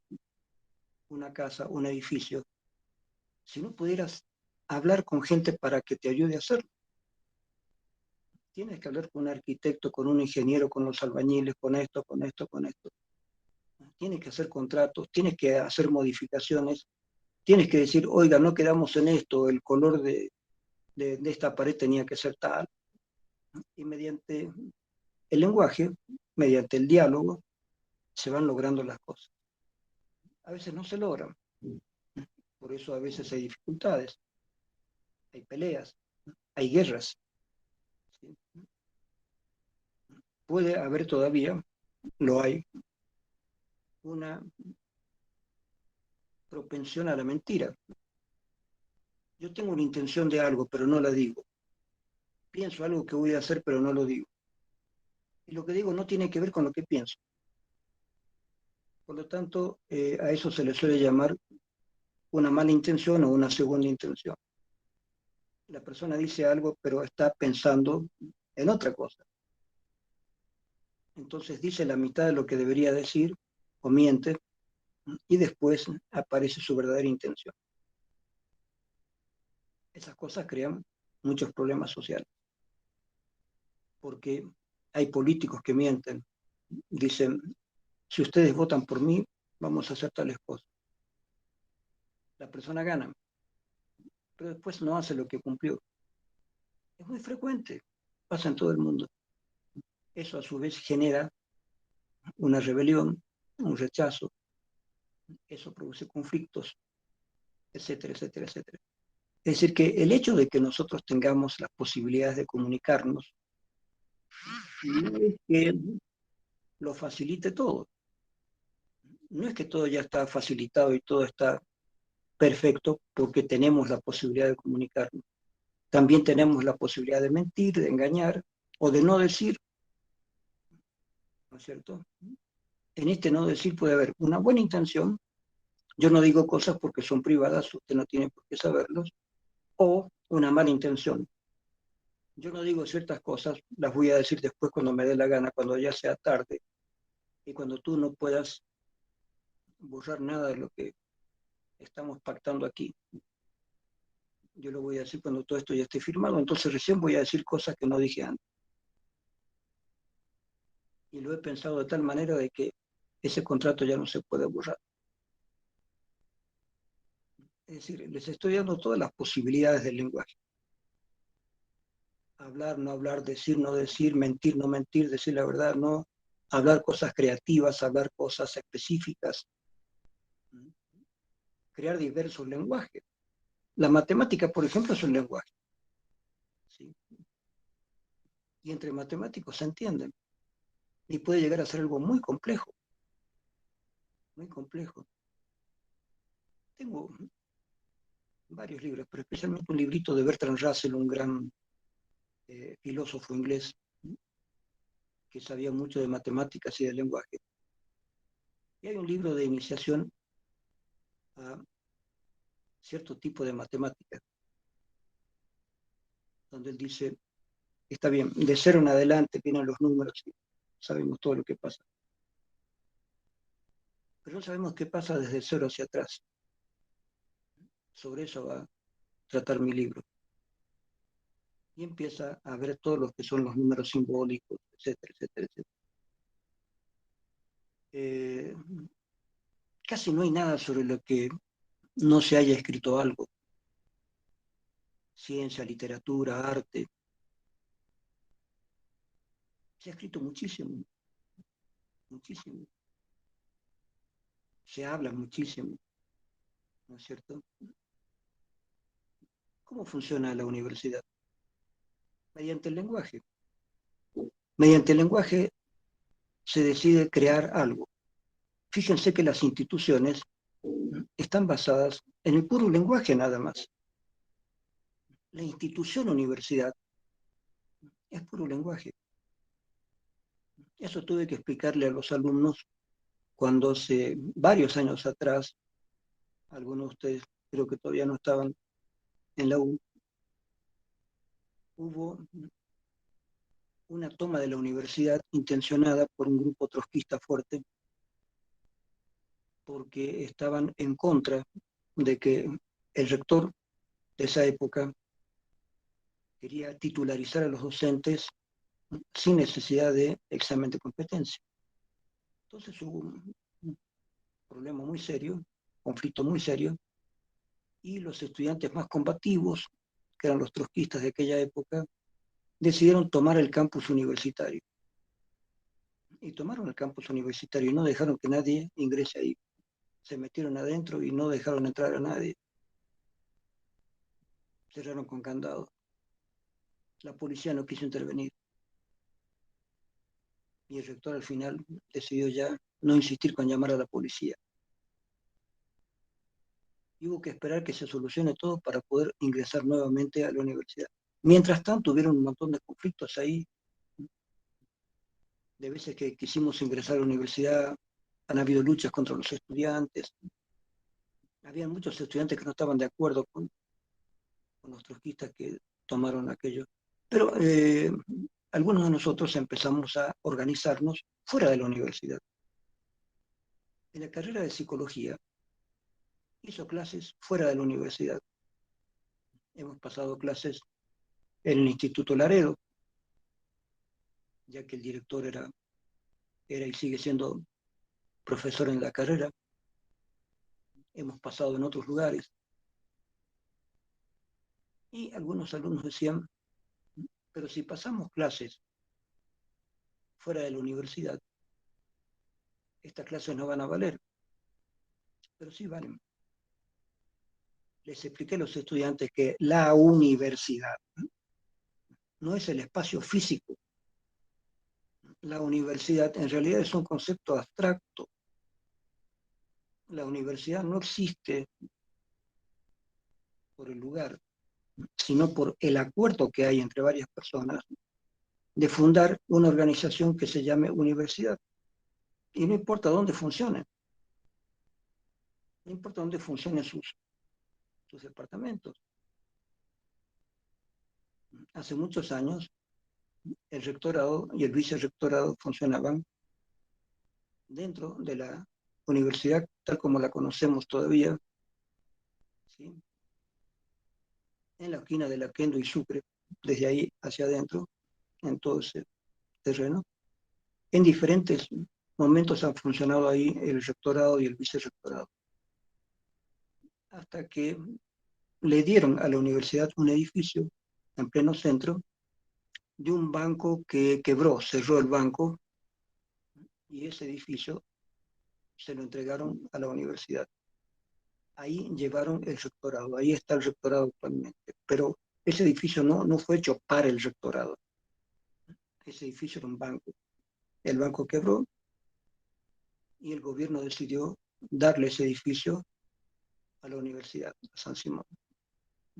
una casa, un edificio, si no pudieras hablar con gente para que te ayude a hacerlo. Tienes que hablar con un arquitecto, con un ingeniero, con los albañiles, con esto, con esto, con esto. Tienes que hacer contratos, tienes que hacer modificaciones, tienes que decir, oiga, no quedamos en esto, el color de esta pared tenía que ser tal. Y mediante el lenguaje, mediante el diálogo, se van logrando las cosas. A veces no se logran, por eso a veces hay dificultades, hay peleas, hay guerras. ¿Sí? Puede haber todavía, lo hay, una propensión a la mentira. Yo tengo una intención de algo, pero no la digo. Pienso algo que voy a hacer, pero no lo digo. Y lo que digo no tiene que ver con lo que pienso. Por lo tanto, a eso se le suele llamar una mala intención o una segunda intención. La persona dice algo, pero está pensando en otra cosa. Entonces dice la mitad de lo que debería decir, o miente, y después aparece su verdadera intención. Esas cosas crean muchos problemas sociales, porque hay políticos que mienten, dicen, si ustedes votan por mí, vamos a hacer tales cosas. La persona gana, pero después no hace lo que cumplió. Es muy frecuente, pasa en todo el mundo. Eso a su vez genera una rebelión, un rechazo, eso produce conflictos, etcétera, etcétera, etcétera. Es decir, que el hecho de que nosotros tengamos las posibilidades de comunicarnos no es que lo facilite todo. No es que todo ya está facilitado y todo está perfecto porque tenemos la posibilidad de comunicarnos. También tenemos la posibilidad de mentir, de engañar o de no decir, ¿no es cierto? En este no decir puede haber una buena intención, yo no digo cosas porque son privadas, usted no tiene por qué saberlos, o una mala intención. Yo no digo ciertas cosas, las voy a decir después cuando me dé la gana, cuando ya sea tarde, y cuando tú no puedas borrar nada de lo que estamos pactando aquí. Yo lo voy a decir cuando todo esto ya esté firmado, entonces recién voy a decir cosas que no dije antes. Y lo he pensado de tal manera de que ese contrato ya no se puede borrar. Es decir, les estoy dando todas las posibilidades del lenguaje. Hablar, no hablar, decir, no decir, mentir, no mentir, decir la verdad, no. Hablar cosas creativas, hablar cosas específicas. Crear diversos lenguajes. La matemática, por ejemplo, es un lenguaje. ¿Sí? Y entre matemáticos se entienden. Y puede llegar a ser algo muy complejo. Muy complejo. Tengo varios libros, pero especialmente un librito de Bertrand Russell, un gran filósofo inglés que sabía mucho de matemáticas y de lenguaje. Y hay un libro de iniciación a cierto tipo de matemáticas, donde él dice, está bien, de cero en adelante vienen los números y sabemos todo lo que pasa. Pero no sabemos qué pasa desde cero hacia atrás. Sobre eso va a tratar mi libro. Y empieza a ver todos los que son los números simbólicos, etcétera, etcétera, etcétera. Casi no hay nada sobre lo que no se haya escrito algo. Ciencia, literatura, arte. Se ha escrito muchísimo, muchísimo. Se habla muchísimo, ¿no es cierto? ¿Cómo funciona la universidad? Mediante el lenguaje. Mediante el lenguaje se decide crear algo. Fíjense que las instituciones están basadas en el puro lenguaje nada más. La institución universidad es puro lenguaje. Eso tuve que explicarle a los alumnos cuando hace varios años atrás, algunos de ustedes creo que todavía no estaban en la U, hubo una toma de la universidad intencionada por un grupo trotskista fuerte porque estaban en contra de que el rector de esa época quería titularizar a los docentes sin necesidad de examen de competencia. Entonces hubo un problema muy serio, conflicto muy serio, y los estudiantes más combativos, que eran los trotskistas de aquella época, decidieron tomar el campus universitario. Y tomaron el campus universitario y no dejaron que nadie ingrese ahí. Se metieron adentro y no dejaron entrar a nadie. Cerraron con candado. La policía no quiso intervenir. Y el rector al final decidió ya no insistir con llamar a la policía. Y hubo que esperar que se solucione todo para poder ingresar nuevamente a la universidad. Mientras tanto, hubieron un montón de conflictos ahí. De veces que quisimos ingresar a la universidad, han habido luchas contra los estudiantes. Había muchos estudiantes que no estaban de acuerdo con los trotskistas que tomaron aquello. Pero algunos de nosotros empezamos a organizarnos fuera de la universidad. En la carrera de psicología hizo clases fuera de la universidad. Hemos pasado clases en el Instituto Laredo, ya que el director era y sigue siendo profesor en la carrera. Hemos pasado en otros lugares. Y algunos alumnos decían, pero si pasamos clases fuera de la universidad, estas clases no van a valer. Pero sí valen. Les expliqué a los estudiantes que la universidad no es el espacio físico. La universidad en realidad es un concepto abstracto. La universidad no existe por el lugar, sino por el acuerdo que hay entre varias personas de fundar una organización que se llame universidad. Y no importa dónde funcione, no importa dónde funcionen sus departamentos. Hace muchos años, el rectorado y el vicerrectorado funcionaban dentro de la universidad tal como la conocemos todavía, ¿sí? En la esquina de la Kendo y Sucre, desde ahí hacia adentro, en todo ese terreno. En diferentes momentos han funcionado ahí el rectorado y el vicerrectorado. hasta que le dieron a la universidad un edificio en pleno centro de un banco que quebró, cerró el banco, y ese edificio se lo entregaron a la universidad. Ahí llevaron el rectorado, ahí está el rectorado actualmente, pero ese edificio no fue hecho para el rectorado, ese edificio era un banco. El banco quebró y el gobierno decidió darle ese edificio a la universidad, a San Simón.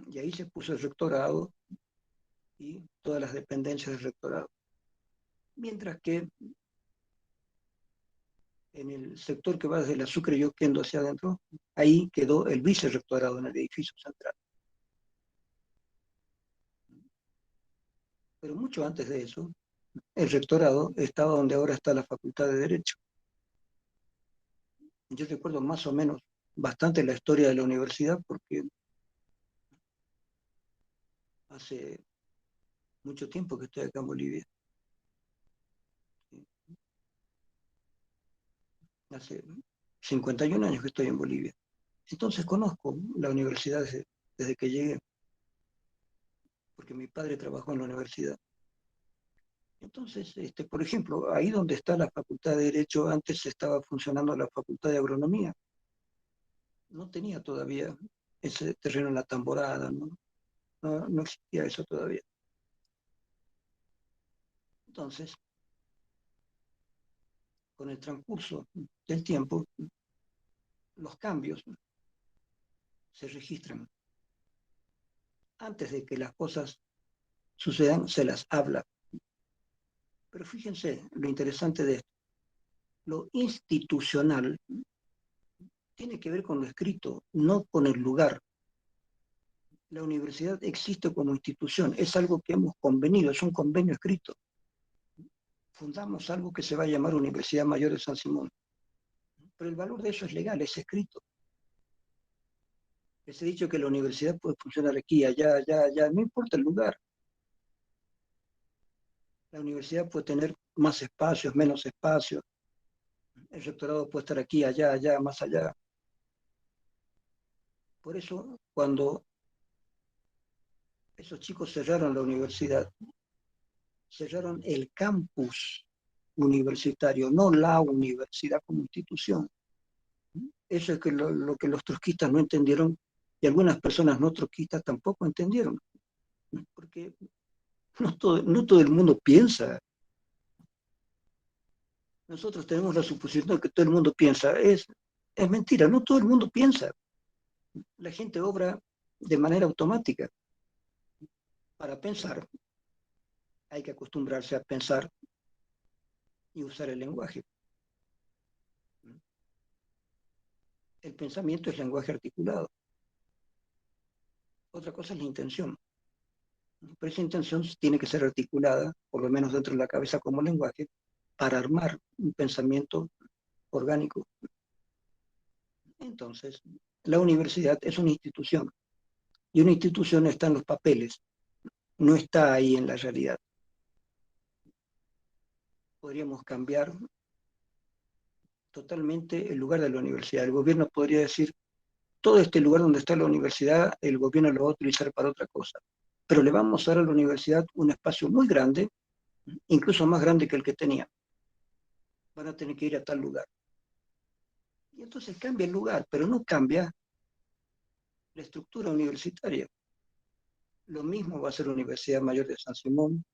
Y ahí se puso el rectorado y todas las dependencias del rectorado. Mientras que en el sector que va desde la Sucre y Oquendo hacia adentro, ahí quedó el vicerrectorado en el edificio central. Pero mucho antes de eso, el rectorado estaba donde ahora está la Facultad de Derecho. Yo recuerdo más o menos bastante la historia de la universidad porque hace mucho tiempo que estoy acá en Bolivia. Hace 51 años que estoy en Bolivia. Entonces conozco la universidad desde que llegué, porque mi padre trabajó en la universidad. Entonces, por ejemplo, ahí donde está la Facultad de Derecho, antes estaba funcionando la Facultad de Agronomía. No tenía todavía ese terreno en la Tamborada, no existía eso todavía. Entonces, con el transcurso del tiempo, los cambios se registran. Antes de que las cosas sucedan, se las habla. Pero fíjense lo interesante de esto. Lo institucional tiene que ver con lo escrito, no con el lugar. La universidad existe como institución, es algo que hemos convenido, es un convenio escrito. Fundamos algo que se va a llamar Universidad Mayor de San Simón. Pero el valor de eso es legal, es escrito. Les he dicho que la universidad puede funcionar aquí, allá, allá, allá, no importa el lugar. La universidad puede tener más espacios, menos espacios. El rectorado puede estar aquí, allá, allá, más allá. Por eso, cuando esos chicos cerraron la universidad, cerraron el campus universitario, no la universidad como institución. Eso es lo que los trotskistas no entendieron y algunas personas no trotskistas tampoco entendieron, porque no todo el mundo piensa. Nosotros tenemos la suposición de que todo el mundo piensa. Es mentira, no todo el mundo piensa. La gente obra de manera automática. Para pensar hay que acostumbrarse a pensar y usar el lenguaje. El pensamiento es lenguaje articulado. Otra cosa es la intención. Pero esa intención tiene que ser articulada, por lo menos dentro de la cabeza como lenguaje, para armar un pensamiento orgánico. Entonces, la universidad es una institución, y una institución está en los papeles, no está ahí en la realidad. Podríamos cambiar totalmente el lugar de la universidad. El gobierno podría decir, todo este lugar donde está la universidad, el gobierno lo va a utilizar para otra cosa. Pero le vamos a dar a la universidad un espacio muy grande, incluso más grande que el que tenía. Van a tener que ir a tal lugar. Y entonces cambia el lugar, pero no cambia la estructura universitaria. Lo mismo va a ser la Universidad Mayor de San Simón,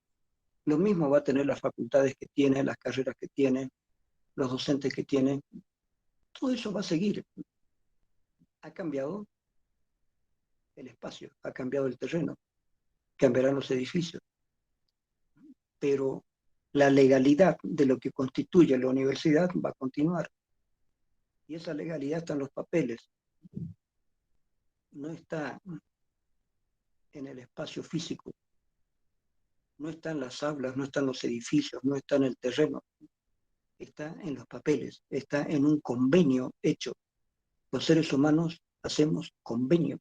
lo mismo va a tener las facultades que tiene, las carreras que tiene, los docentes que tiene. Todo eso va a seguir. Ha cambiado el espacio, ha cambiado el terreno, cambiarán los edificios, pero la legalidad de lo que constituye la universidad va a continuar. Y esa legalidad está en los papeles, no está en el espacio físico, no está en las aulas, no está en los edificios, no está en el terreno, está en los papeles, está en un convenio hecho. Los seres humanos hacemos convenio.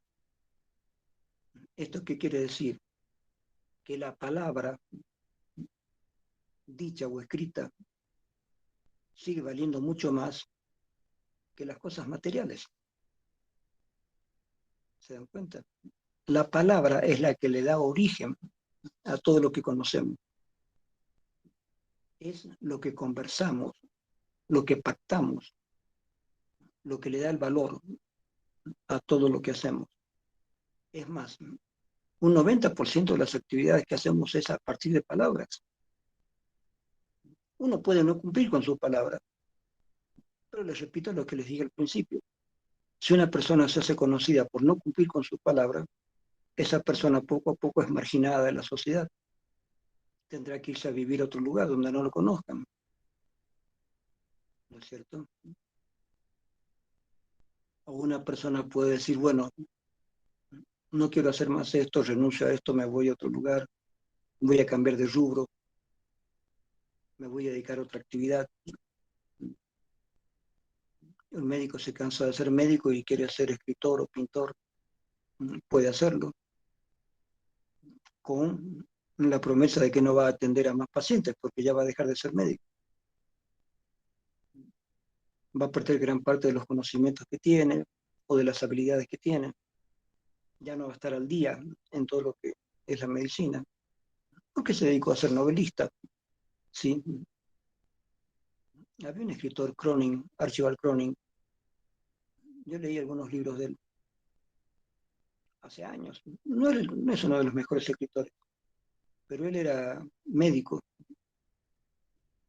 ¿Esto qué quiere decir? Que la palabra dicha o escrita sigue valiendo mucho más que las cosas materiales. ¿Se dan cuenta? La palabra es la que le da origen a todo lo que conocemos. Es lo que conversamos, lo que pactamos, lo que le da el valor a todo lo que hacemos. Es más, un 90% de las actividades que hacemos es a partir de palabras. Uno puede no cumplir con sus palabras, pero les repito lo que les dije al principio. Si una persona se hace conocida por no cumplir con sus palabras, esa persona poco a poco es marginada de la sociedad. Tendrá que irse a vivir a otro lugar donde no lo conozcan. ¿No es cierto? O una persona puede decir, bueno, no quiero hacer más esto, renuncio a esto, me voy a otro lugar, voy a cambiar de rubro, me voy a dedicar a otra actividad. Un médico se cansa de ser médico y quiere ser escritor o pintor, puede hacerlo, con la promesa de que no va a atender a más pacientes porque ya va a dejar de ser médico. Va a perder gran parte de los conocimientos que tiene o de las habilidades que tiene. Ya no va a estar al día en todo lo que es la medicina, porque se dedicó a ser novelista. ¿Sí? Había un escritor, Cronin, Archibald Cronin, yo leí algunos libros de él hace años. No es uno de los mejores escritores, pero él era médico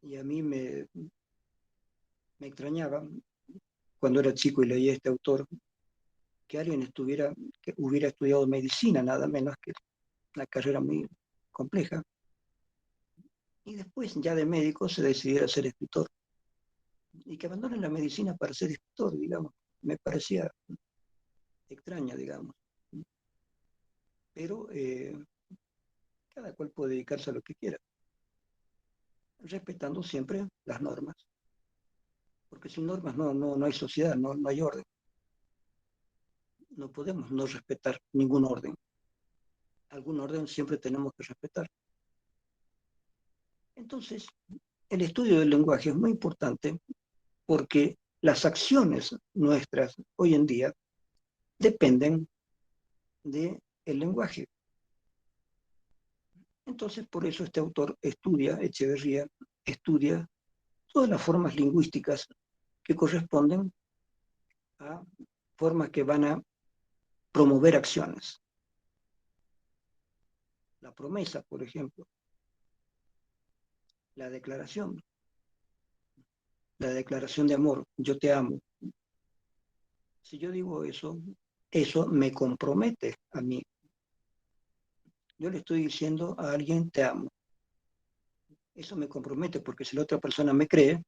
y a mí me extrañaba cuando era chico y leía a este autor que alguien que hubiera estudiado medicina, nada menos, que una carrera muy compleja, y después ya de médico se decidiera a ser escritor y que abandone la medicina para ser escritor, digamos. Me parecía extraña, digamos. Pero cada cual puede dedicarse a lo que quiera, respetando siempre las normas, porque sin normas no hay sociedad, no hay orden. No podemos no respetar ningún orden. Algún orden siempre tenemos que respetar. Entonces, el estudio del lenguaje es muy importante porque las acciones nuestras hoy en día dependen del lenguaje. Entonces, por eso este autor Echeverría, estudia todas las formas lingüísticas que corresponden a formas que van a promover acciones. La promesa, por ejemplo, la declaración de amor, yo te amo. Si yo digo eso me compromete a mí. Yo le estoy diciendo a alguien te amo. Eso me compromete porque si la otra persona me cree,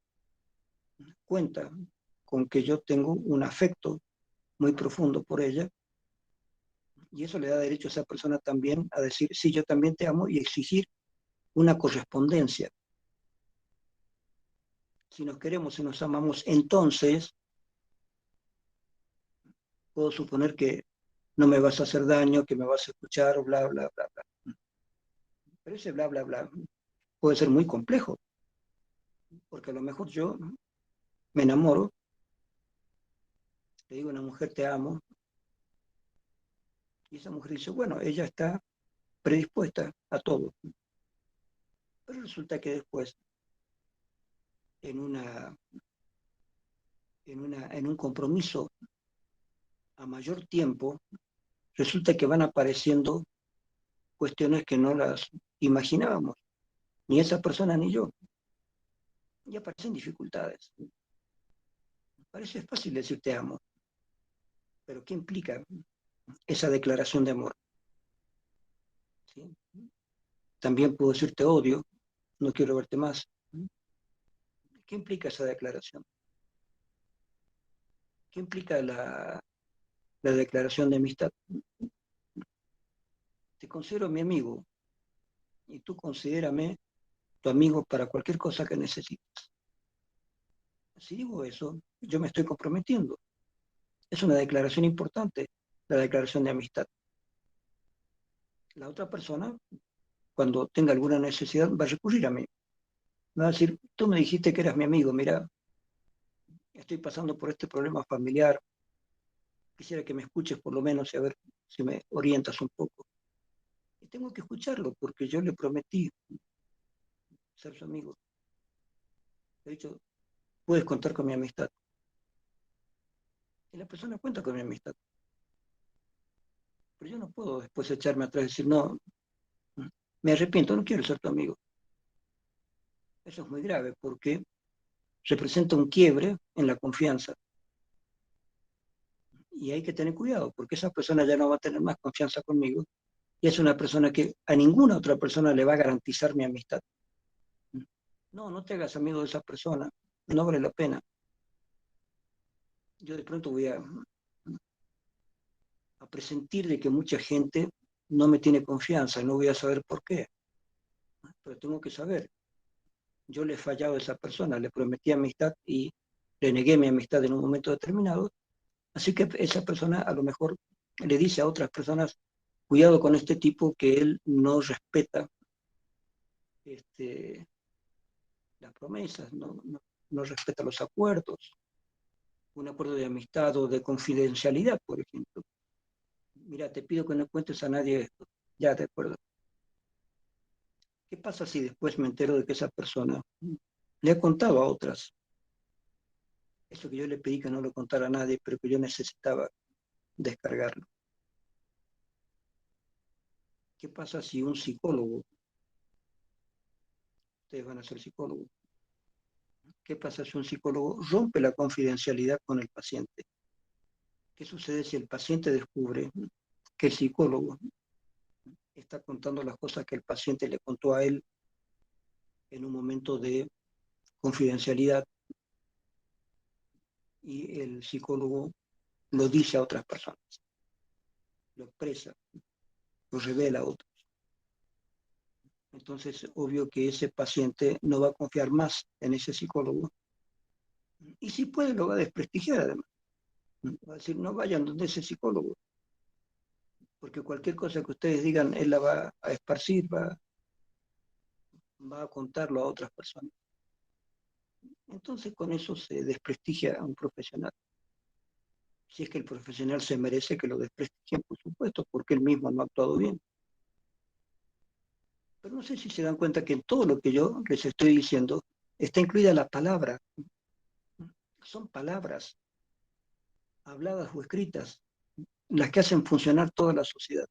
cuenta con que yo tengo un afecto muy profundo por ella y eso le da derecho a esa persona también a decir, sí, yo también te amo y exigir una correspondencia. Si nos queremos y nos amamos, entonces puedo suponer que no me vas a hacer daño, que me vas a escuchar, bla, bla, bla, bla. Pero ese bla, bla, bla puede ser muy complejo, porque a lo mejor yo me enamoro, le digo a una mujer te amo, y esa mujer dice, bueno, ella está predispuesta a todo. Pero resulta que después, en, una, en un compromiso a mayor tiempo, resulta que van apareciendo cuestiones que no las imaginábamos, ni esa persona ni yo. Y aparecen dificultades. Parece fácil decir te amo, pero ¿qué implica esa declaración de amor? ¿Sí? También puedo decir te odio, no quiero verte más. ¿Qué implica esa declaración? ¿Qué implica la declaración de amistad? Te considero mi amigo y tú considérame tu amigo para cualquier cosa que necesites. Si digo eso, yo me estoy comprometiendo. Es una declaración importante, la declaración de amistad. La otra persona, cuando tenga alguna necesidad, va a recurrir a mí. Me va a decir, tú me dijiste que eras mi amigo, mira, estoy pasando por este problema familiar, quisiera que me escuches por lo menos y a ver si me orientas un poco. Y tengo que escucharlo porque yo le prometí ser su amigo. De hecho, puedes contar con mi amistad. Y la persona cuenta con mi amistad. Pero yo no puedo después echarme atrás y decir, no, me arrepiento, no quiero ser tu amigo. Eso es muy grave porque representa un quiebre en la confianza. Y hay que tener cuidado porque esa persona ya no va a tener más confianza conmigo y es una persona que a ninguna otra persona le va a garantizar mi amistad. No, no te hagas amigo de esa persona, no vale la pena. Yo de pronto voy a presentir de que mucha gente no me tiene confianza y no voy a saber por qué, pero tengo que saber. Yo le he fallado a esa persona, le prometí amistad y le negué mi amistad en un momento determinado, así que esa persona a lo mejor le dice a otras personas, cuidado con este tipo que él no respeta este, las promesas, no respeta los acuerdos, un acuerdo de amistad o de confidencialidad, por ejemplo. Mira, te pido que no cuentes a nadie esto. Ya, de acuerdo. ¿Qué pasa si después me entero de que esa persona le ha contado a otras eso que yo le pedí que no lo contara a nadie, pero que yo necesitaba descargarlo? ¿Qué pasa si un psicólogo, ustedes van a ser psicólogos, qué pasa si un psicólogo rompe la confidencialidad con el paciente? ¿Qué sucede si el paciente descubre que el psicólogo está contando las cosas que el paciente le contó a él en un momento de confidencialidad y el psicólogo lo dice a otras personas, lo expresa, lo revela a otros? Entonces, obvio que ese paciente no va a confiar más en ese psicólogo y si puede lo va a desprestigiar además. Va a decir, no vayan donde ese psicólogo, porque cualquier cosa que ustedes digan, él la va a esparcir, va a contarlo a otras personas. Entonces, con eso se desprestigia a un profesional. Si es que el profesional se merece que lo desprestigien, por supuesto, porque él mismo no ha actuado bien. Pero no sé si se dan cuenta que en todo lo que yo les estoy diciendo está incluida la palabra. Son palabras habladas o escritas las que hacen funcionar toda la sociedad.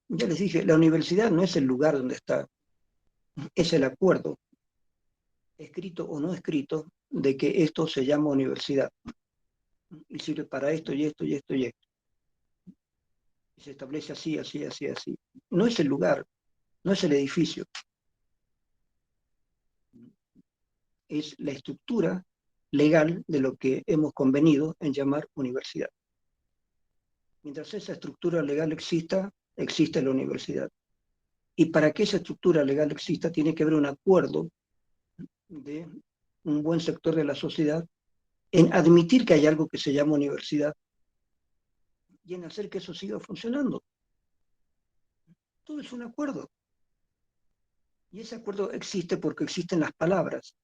Ya les dije, la universidad no es el lugar donde está, es el acuerdo, escrito o no escrito, de que esto se llama universidad y sirve para esto y esto y esto y esto. Y se establece así, así, así, así. No es el lugar, no es el edificio, es la estructura legal de lo que hemos convenido en llamar universidad. Mientras esa estructura legal exista, existe la universidad. Y para que esa estructura legal exista, tiene que haber un acuerdo de un buen sector de la sociedad en admitir que hay algo que se llama universidad y en hacer que eso siga funcionando. Todo es un acuerdo. Y ese acuerdo existe porque existen las palabras.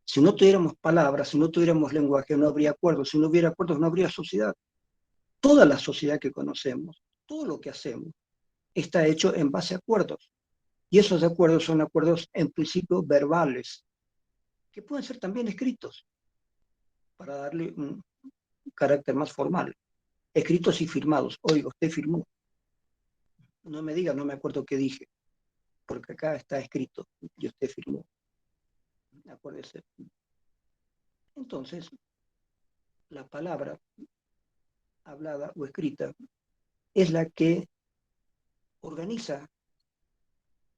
Si no tuviéramos palabras, si no tuviéramos lenguaje, no habría acuerdos. Si no hubiera acuerdos, no habría sociedad. Toda la sociedad que conocemos, todo lo que hacemos, está hecho en base a acuerdos. Y esos acuerdos son acuerdos en principio verbales, que pueden ser también escritos, para darle un carácter más formal. Escritos y firmados. Oiga, usted firmó. No me diga, no me acuerdo qué dije, porque acá está escrito y usted firmó. Acuérdese. Entonces, la palabra hablada o escrita es la que organiza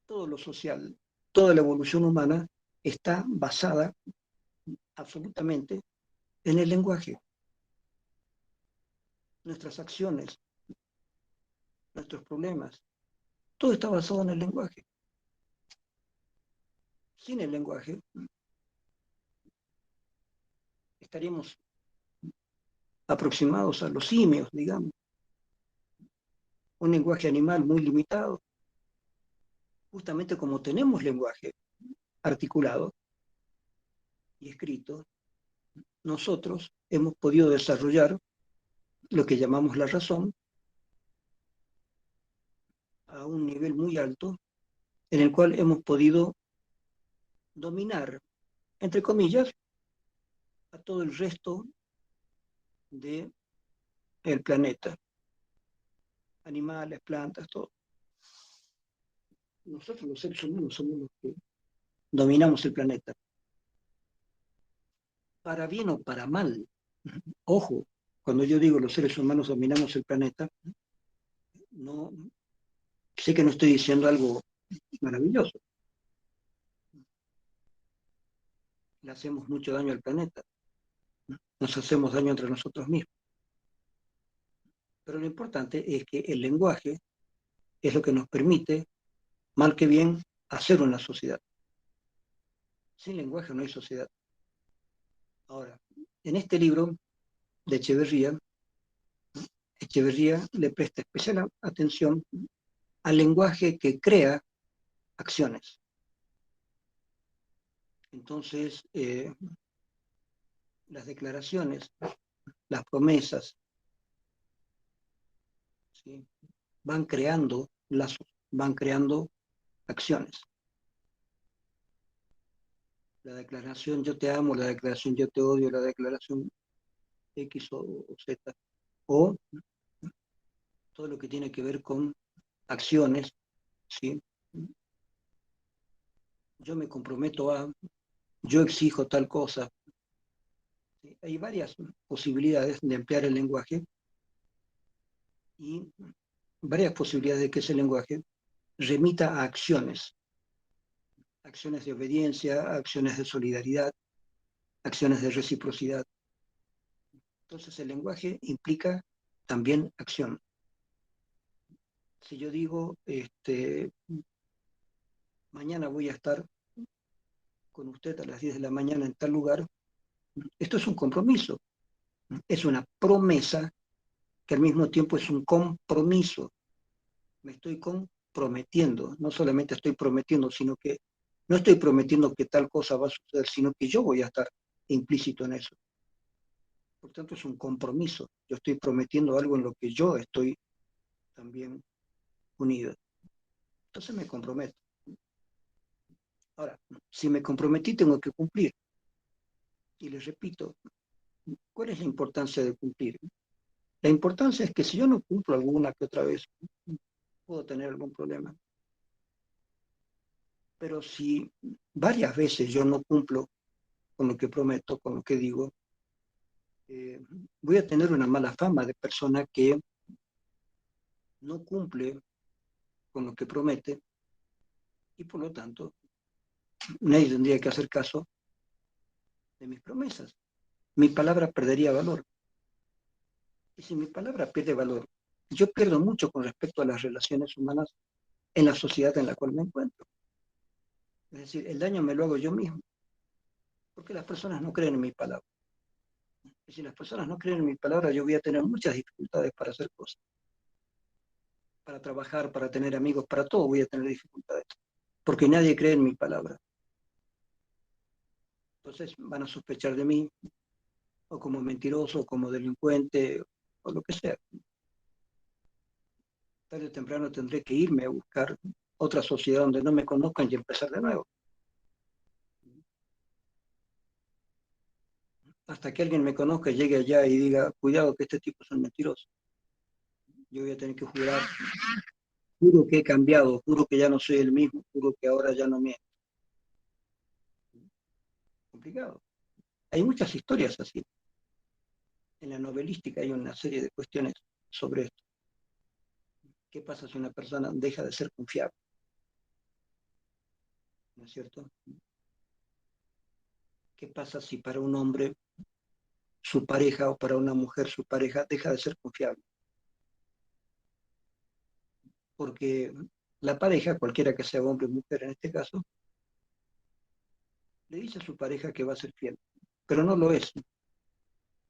todo lo social, toda la evolución humana está basada absolutamente en el lenguaje. Nuestras acciones, nuestros problemas, todo está basado en el lenguaje. Sin el lenguaje estaríamos aproximados a los simios, digamos. Un lenguaje animal muy limitado. Justamente como tenemos lenguaje articulado y escrito, nosotros hemos podido desarrollar lo que llamamos la razón a un nivel muy alto, en el cual hemos podido dominar, entre comillas, a todo el resto del planeta. Animales, plantas, todo. Nosotros los seres humanos somos los que dominamos el planeta. Para bien o para mal. Ojo, cuando yo digo los seres humanos dominamos el planeta, no, sé que no estoy diciendo algo maravilloso. Le hacemos mucho daño al planeta. Nos hacemos daño entre nosotros mismos. Pero lo importante es que el lenguaje es lo que nos permite, mal que bien, hacer una sociedad. Sin lenguaje no hay sociedad. Ahora, en este libro de Echeverría, Echeverría le presta especial atención al lenguaje que crea acciones. Entonces, las declaraciones, las promesas, ¿sí?, van creando lazos, van creando acciones. La declaración yo te amo, la declaración yo te odio, la declaración X o Z, o todo lo que tiene que ver con acciones, ¿sí? Yo me comprometo a, yo exijo tal cosa. ¿Sí? Hay varias posibilidades de emplear el lenguaje y varias posibilidades de que ese lenguaje remita a acciones de obediencia, acciones de solidaridad, acciones de reciprocidad. Entonces el lenguaje implica también acción. Si yo digo, mañana voy a estar con usted a las 10 de la mañana en tal lugar, esto es un compromiso, es una promesa que al mismo tiempo es un compromiso. Me estoy comprometiendo, no solamente estoy prometiendo, sino que no estoy prometiendo que tal cosa va a suceder, sino que yo voy a estar implícito en eso. Por tanto, es un compromiso. Yo estoy prometiendo algo en lo que yo estoy también unido. Entonces me comprometo. Ahora, si me comprometí, tengo que cumplir. Y les repito, ¿cuál es la importancia de cumplir? La importancia es que si yo no cumplo alguna que otra vez, puedo tener algún problema. Pero si varias veces yo no cumplo con lo que prometo, con lo que digo, voy a tener una mala fama de persona que no cumple con lo que promete y por lo tanto nadie tendría que hacer caso de mis promesas. Mi palabra perdería valor. Y si mi palabra pierde valor, yo pierdo mucho con respecto a las relaciones humanas en la sociedad en la cual me encuentro. Es decir, el daño me lo hago yo mismo, porque las personas no creen en mi palabra. Y si las personas no creen en mi palabra, yo voy a tener muchas dificultades para hacer cosas. Para trabajar, para tener amigos, para todo voy a tener dificultades. Porque nadie cree en mi palabra. Entonces van a sospechar de mí, o como mentiroso, o como delincuente, o lo que sea. Tarde o temprano tendré que irme a buscar otra sociedad donde no me conozcan y empezar de nuevo. Hasta que alguien me conozca, llegue allá y diga, cuidado que este tipo es un mentiroso. Yo voy a tener que jurar, juro que he cambiado, juro que ya no soy el mismo, juro que ahora ya no me... Complicado. Hay muchas historias así. En la novelística hay una serie de cuestiones sobre esto. ¿Qué pasa si una persona deja de ser confiable? ¿No es cierto? ¿Qué pasa si para un hombre su pareja o para una mujer su pareja deja de ser confiable? Porque la pareja, cualquiera que sea hombre o mujer en este caso, le dice a su pareja que va a ser fiel, pero no lo es.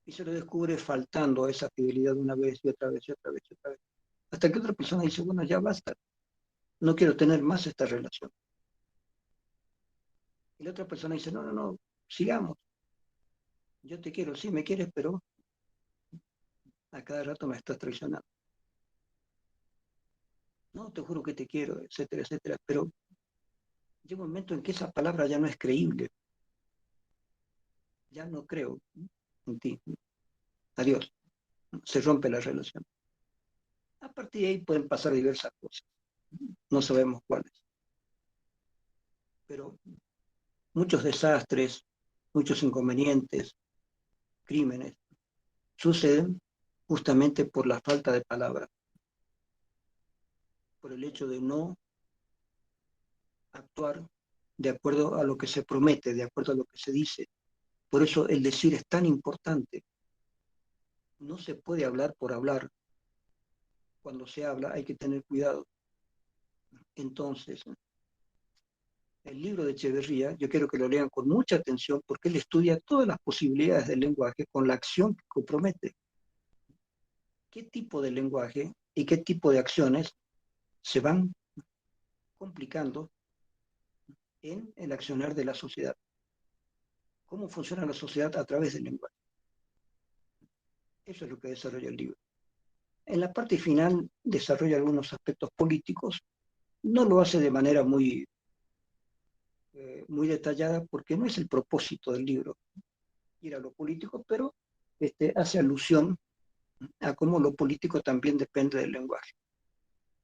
Y se lo descubre faltando a esa fidelidad una vez y otra vez y otra vez y otra vez. Hasta que otra persona dice, bueno, ya basta, no quiero tener más esta relación. Y la otra persona dice, no, sigamos. Yo te quiero, sí me quieres, pero a cada rato me estás traicionando. No, te juro que te quiero, etcétera, etcétera. Pero llega un momento en que esa palabra ya no es creíble. Ya no creo en ti. Adiós. Se rompe la relación. A partir de ahí pueden pasar diversas cosas. No sabemos cuáles. Pero muchos desastres, muchos inconvenientes, crímenes, suceden justamente por la falta de palabras, por el hecho de no actuar de acuerdo a lo que se promete, de acuerdo a lo que se dice. Por eso el decir es tan importante. No se puede hablar por hablar. Cuando se habla hay que tener cuidado. Entonces, el libro de Echeverría, yo quiero que lo lean con mucha atención porque él estudia todas las posibilidades del lenguaje con la acción que compromete. ¿Qué tipo de lenguaje y qué tipo de acciones se van complicando en el accionar de la sociedad? ¿Cómo funciona la sociedad a través del lenguaje? Eso es lo que desarrolla el libro. En la parte final desarrolla algunos aspectos políticos. No lo hace de manera muy detallada porque no es el propósito del libro ir a lo político, pero hace alusión a cómo lo político también depende del lenguaje,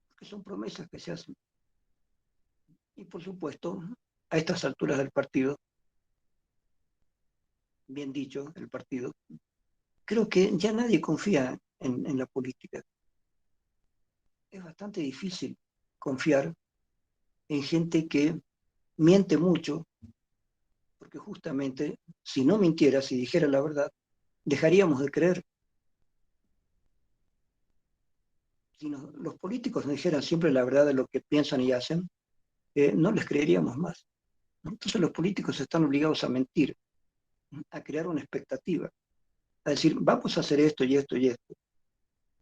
porque son promesas que se hacen. Y por supuesto, a estas alturas del partido, bien dicho, el partido, creo que ya nadie confía en la política. Es bastante difícil confiar en gente que miente mucho, porque justamente si no mintiera, si dijera la verdad, dejaríamos de creer. Si los políticos nos dijeran siempre la verdad de lo que piensan y hacen, no les creeríamos más. Entonces los políticos están obligados a mentir, a crear una expectativa, a decir, vamos a hacer esto y esto y esto.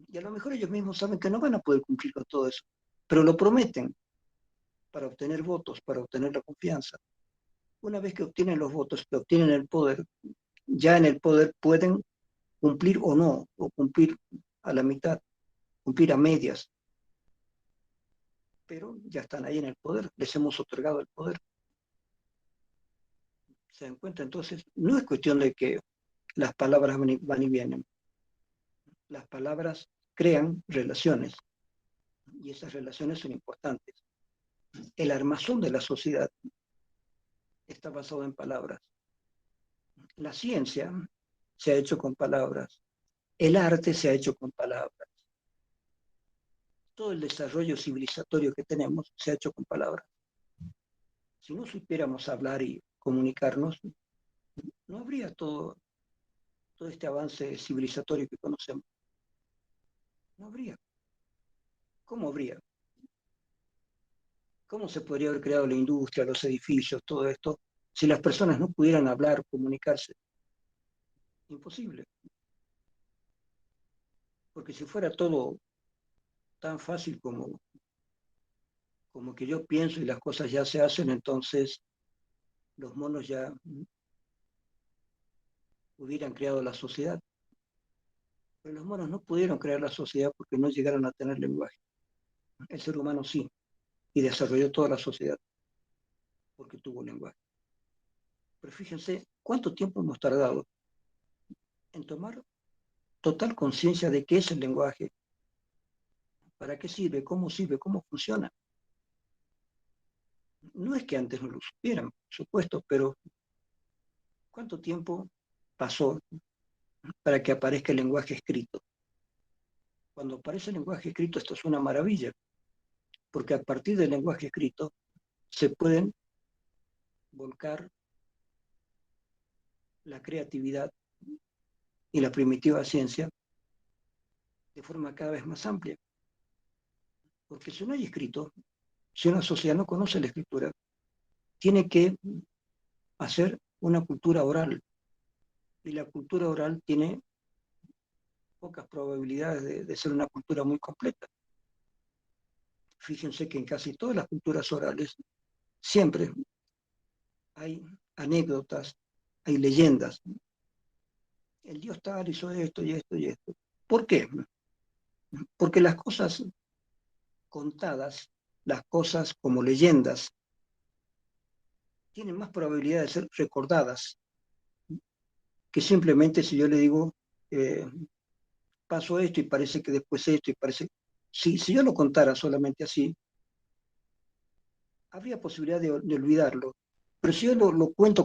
Y a lo mejor ellos mismos saben que no van a poder cumplir con todo eso, pero lo prometen para obtener votos, para obtener la confianza. Una vez que obtienen los votos, que obtienen el poder, ya en el poder pueden cumplir o no, o cumplir a la mitad, cumplir a medias, pero ya están ahí en el poder, les hemos otorgado el poder. ¿Se dan cuenta? Entonces, no es cuestión de que las palabras van y vienen. Las palabras crean relaciones y esas relaciones son importantes. El armazón de la sociedad está basado en palabras. La ciencia se ha hecho con palabras. El arte se ha hecho con palabras. Todo el desarrollo civilizatorio que tenemos se ha hecho con palabras. Si no supiéramos hablar y comunicarnos, no habría todo este avance civilizatorio que conocemos. No habría. ¿Cómo habría? ¿Cómo se podría haber creado la industria, los edificios, todo esto, si las personas no pudieran hablar, comunicarse? Imposible. Porque si fuera todo tan fácil como que yo pienso y las cosas ya se hacen, entonces los monos ya hubieran creado la sociedad. Pero los monos no pudieron crear la sociedad porque no llegaron a tener lenguaje. El ser humano sí, y desarrolló toda la sociedad porque tuvo lenguaje. Pero fíjense cuánto tiempo hemos tardado en tomar total conciencia de qué es el lenguaje, para qué sirve, cómo funciona. No es que antes no lo supieran, por supuesto, pero ¿cuánto tiempo pasó para que aparezca el lenguaje escrito? Cuando aparece el lenguaje escrito, esto es una maravilla, porque a partir del lenguaje escrito se pueden volcar la creatividad y la primitiva ciencia de forma cada vez más amplia. Porque si no hay escrito, si una sociedad no conoce la escritura, tiene que hacer una cultura oral. Y la cultura oral tiene pocas probabilidades de ser una cultura muy completa. Fíjense que en casi todas las culturas orales siempre hay anécdotas, hay leyendas, el Dios tal hizo esto y esto y esto. ¿Por qué? Porque las cosas contadas, las cosas como leyendas, tienen más probabilidad de ser recordadas que simplemente si yo le digo, eh, pasó esto y parece que después esto y parece... Si yo lo contara solamente así, habría posibilidad de olvidarlo. Pero si yo lo cuento,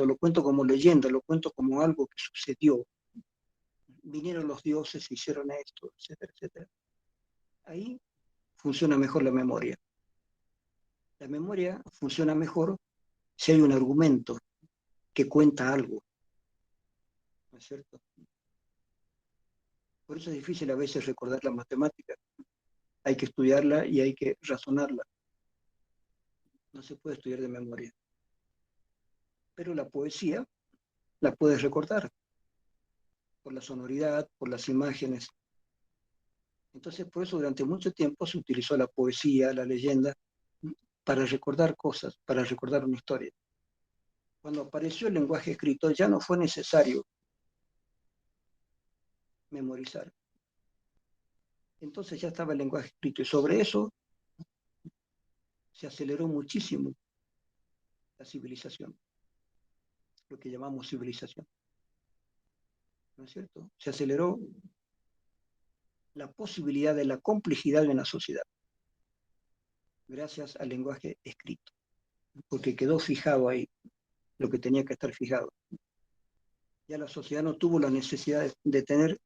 lo cuento como leyenda, lo cuento como algo que sucedió, vinieron los dioses, hicieron esto, etcétera, etcétera, ahí funciona mejor la memoria. La memoria funciona mejor si hay un argumento que cuenta algo, ¿no es cierto? Por eso es difícil a veces recordar la matemática. Hay que estudiarla y hay que razonarla. No se puede estudiar de memoria. Pero la poesía la puedes recordar por la sonoridad, por las imágenes. Entonces, por eso durante mucho tiempo se utilizó la poesía, la leyenda, para recordar cosas, para recordar una historia. Cuando apareció el lenguaje escrito, ya no fue necesario memorizar. Entonces ya estaba el lenguaje escrito y sobre eso se aceleró muchísimo la civilización, lo que llamamos civilización, ¿no es cierto? Se aceleró la posibilidad de la complejidad de una sociedad gracias al lenguaje escrito, porque quedó fijado ahí lo que tenía que estar fijado. Ya la sociedad no tuvo la necesidad de tener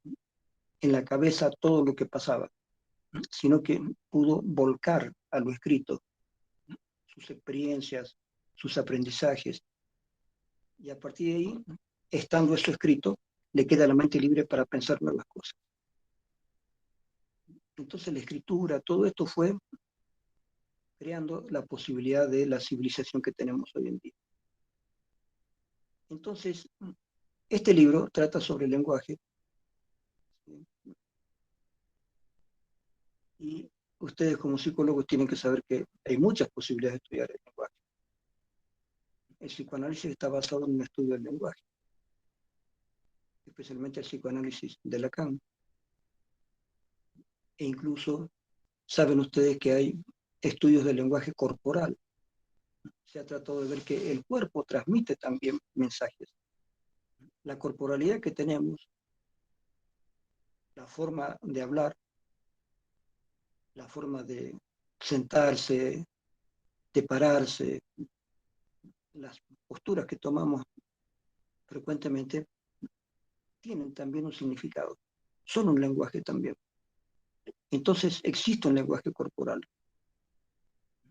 en la cabeza todo lo que pasaba, sino que pudo volcar a lo escrito sus experiencias, sus aprendizajes, y a partir de ahí, estando eso escrito, le queda la mente libre para pensar nuevas cosas. Entonces la escritura, todo esto fue creando la posibilidad de la civilización que tenemos hoy en día. Entonces, este libro trata sobre el lenguaje, y ustedes como psicólogos tienen que saber que hay muchas posibilidades de estudiar el lenguaje. El psicoanálisis está basado en un estudio del lenguaje, especialmente el psicoanálisis de Lacan. E incluso saben ustedes que hay estudios del lenguaje corporal. Se ha tratado de ver que el cuerpo transmite también mensajes. La corporalidad que tenemos, la forma de hablar, la forma de sentarse, de pararse, las posturas que tomamos frecuentemente, tienen también un significado. Son un lenguaje también. Entonces existe un lenguaje corporal.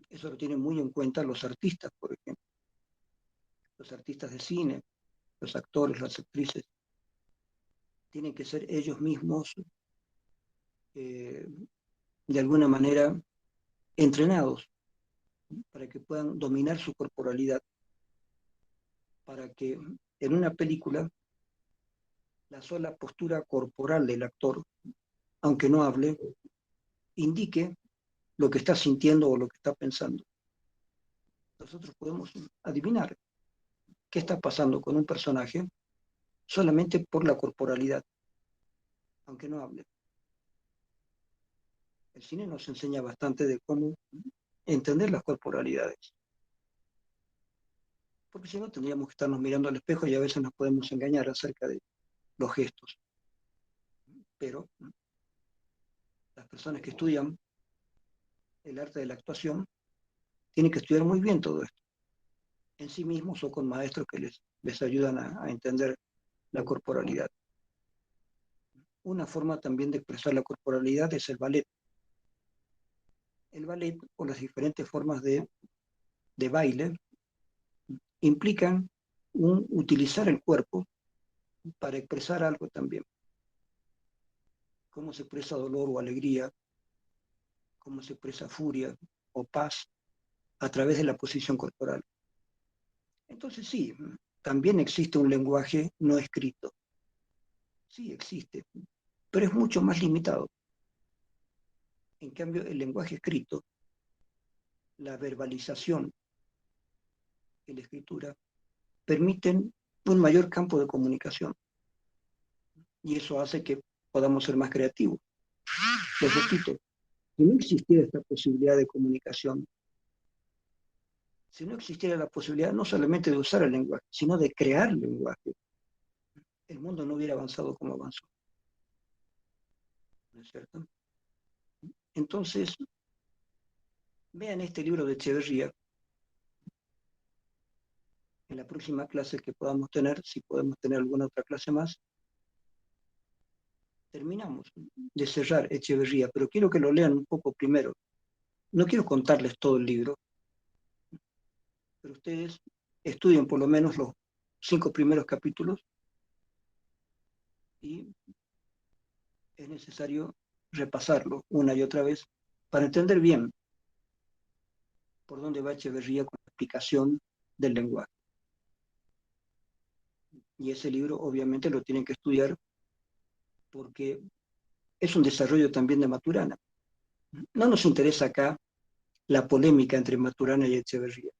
Eso lo tienen muy en cuenta los artistas, por ejemplo. Los artistas de cine, los actores, las actrices, tienen que ser ellos mismos, eh, de alguna manera, entrenados para que puedan dominar su corporalidad, para que en una película la sola postura corporal del actor, aunque no hable, indique lo que está sintiendo o lo que está pensando. Nosotros podemos adivinar qué está pasando con un personaje solamente por la corporalidad, aunque no hable. El cine nos enseña bastante de cómo entender las corporalidades, porque si no tendríamos que estarnos mirando al espejo y a veces nos podemos engañar acerca de los gestos. Pero las personas que estudian el arte de la actuación tienen que estudiar muy bien todo esto, en sí mismos o con maestros que les ayudan a entender la corporalidad. Una forma también de expresar la corporalidad es el ballet. El ballet o las diferentes formas de baile implican utilizar el cuerpo para expresar algo también. Cómo se expresa dolor o alegría, cómo se expresa furia o paz a través de la posición corporal. Entonces sí, también existe un lenguaje no escrito. Sí existe, pero es mucho más limitado. En cambio, el lenguaje escrito, la verbalización y la escritura permiten un mayor campo de comunicación. y eso hace que podamos ser más creativos. Les repito, si no existiera esta posibilidad de comunicación, si no existiera la posibilidad no solamente de usar el lenguaje, sino de crear lenguaje, el mundo no hubiera avanzado como avanzó. ¿No es cierto? Entonces, vean este libro de Echeverría. En la próxima clase que podamos tener, si podemos tener alguna otra clase más, terminamos de cerrar Echeverría, pero quiero que lo lean un poco primero. No quiero contarles todo el libro, pero ustedes estudien por lo menos los 5 primeros capítulos y es necesario repasarlo una y otra vez para entender bien por dónde va Echeverría con la explicación del lenguaje. Y ese libro obviamente lo tienen que estudiar porque es un desarrollo también de Maturana. No nos interesa acá la polémica entre Maturana y Echeverría.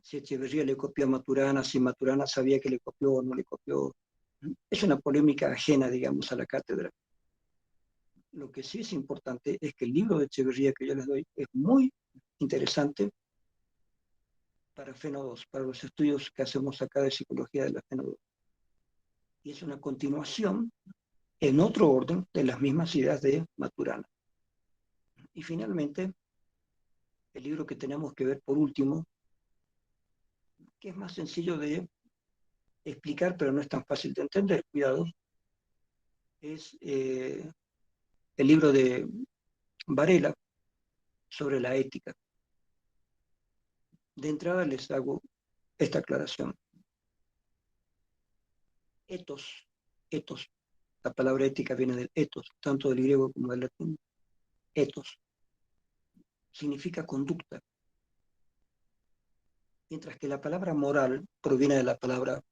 Si Echeverría le copió a Maturana, si Maturana sabía que le copió o no le copió. Es una polémica ajena, digamos, a la cátedra. Lo que sí es importante es que el libro de Echeverría que yo les doy es muy interesante para FENO 2, para los estudios que hacemos acá de psicología de la FENO 2. Y es una continuación en otro orden de las mismas ideas de Maturana. Y finalmente, el libro que tenemos que ver por último, que es más sencillo de explicar, pero no es tan fácil de entender, cuidado, es el libro de Varela sobre la ética. De entrada les hago esta aclaración. Ethos, ethos, la palabra ética viene del ethos, tanto del griego como del latín. Ethos significa conducta, mientras que la palabra moral proviene de la palabra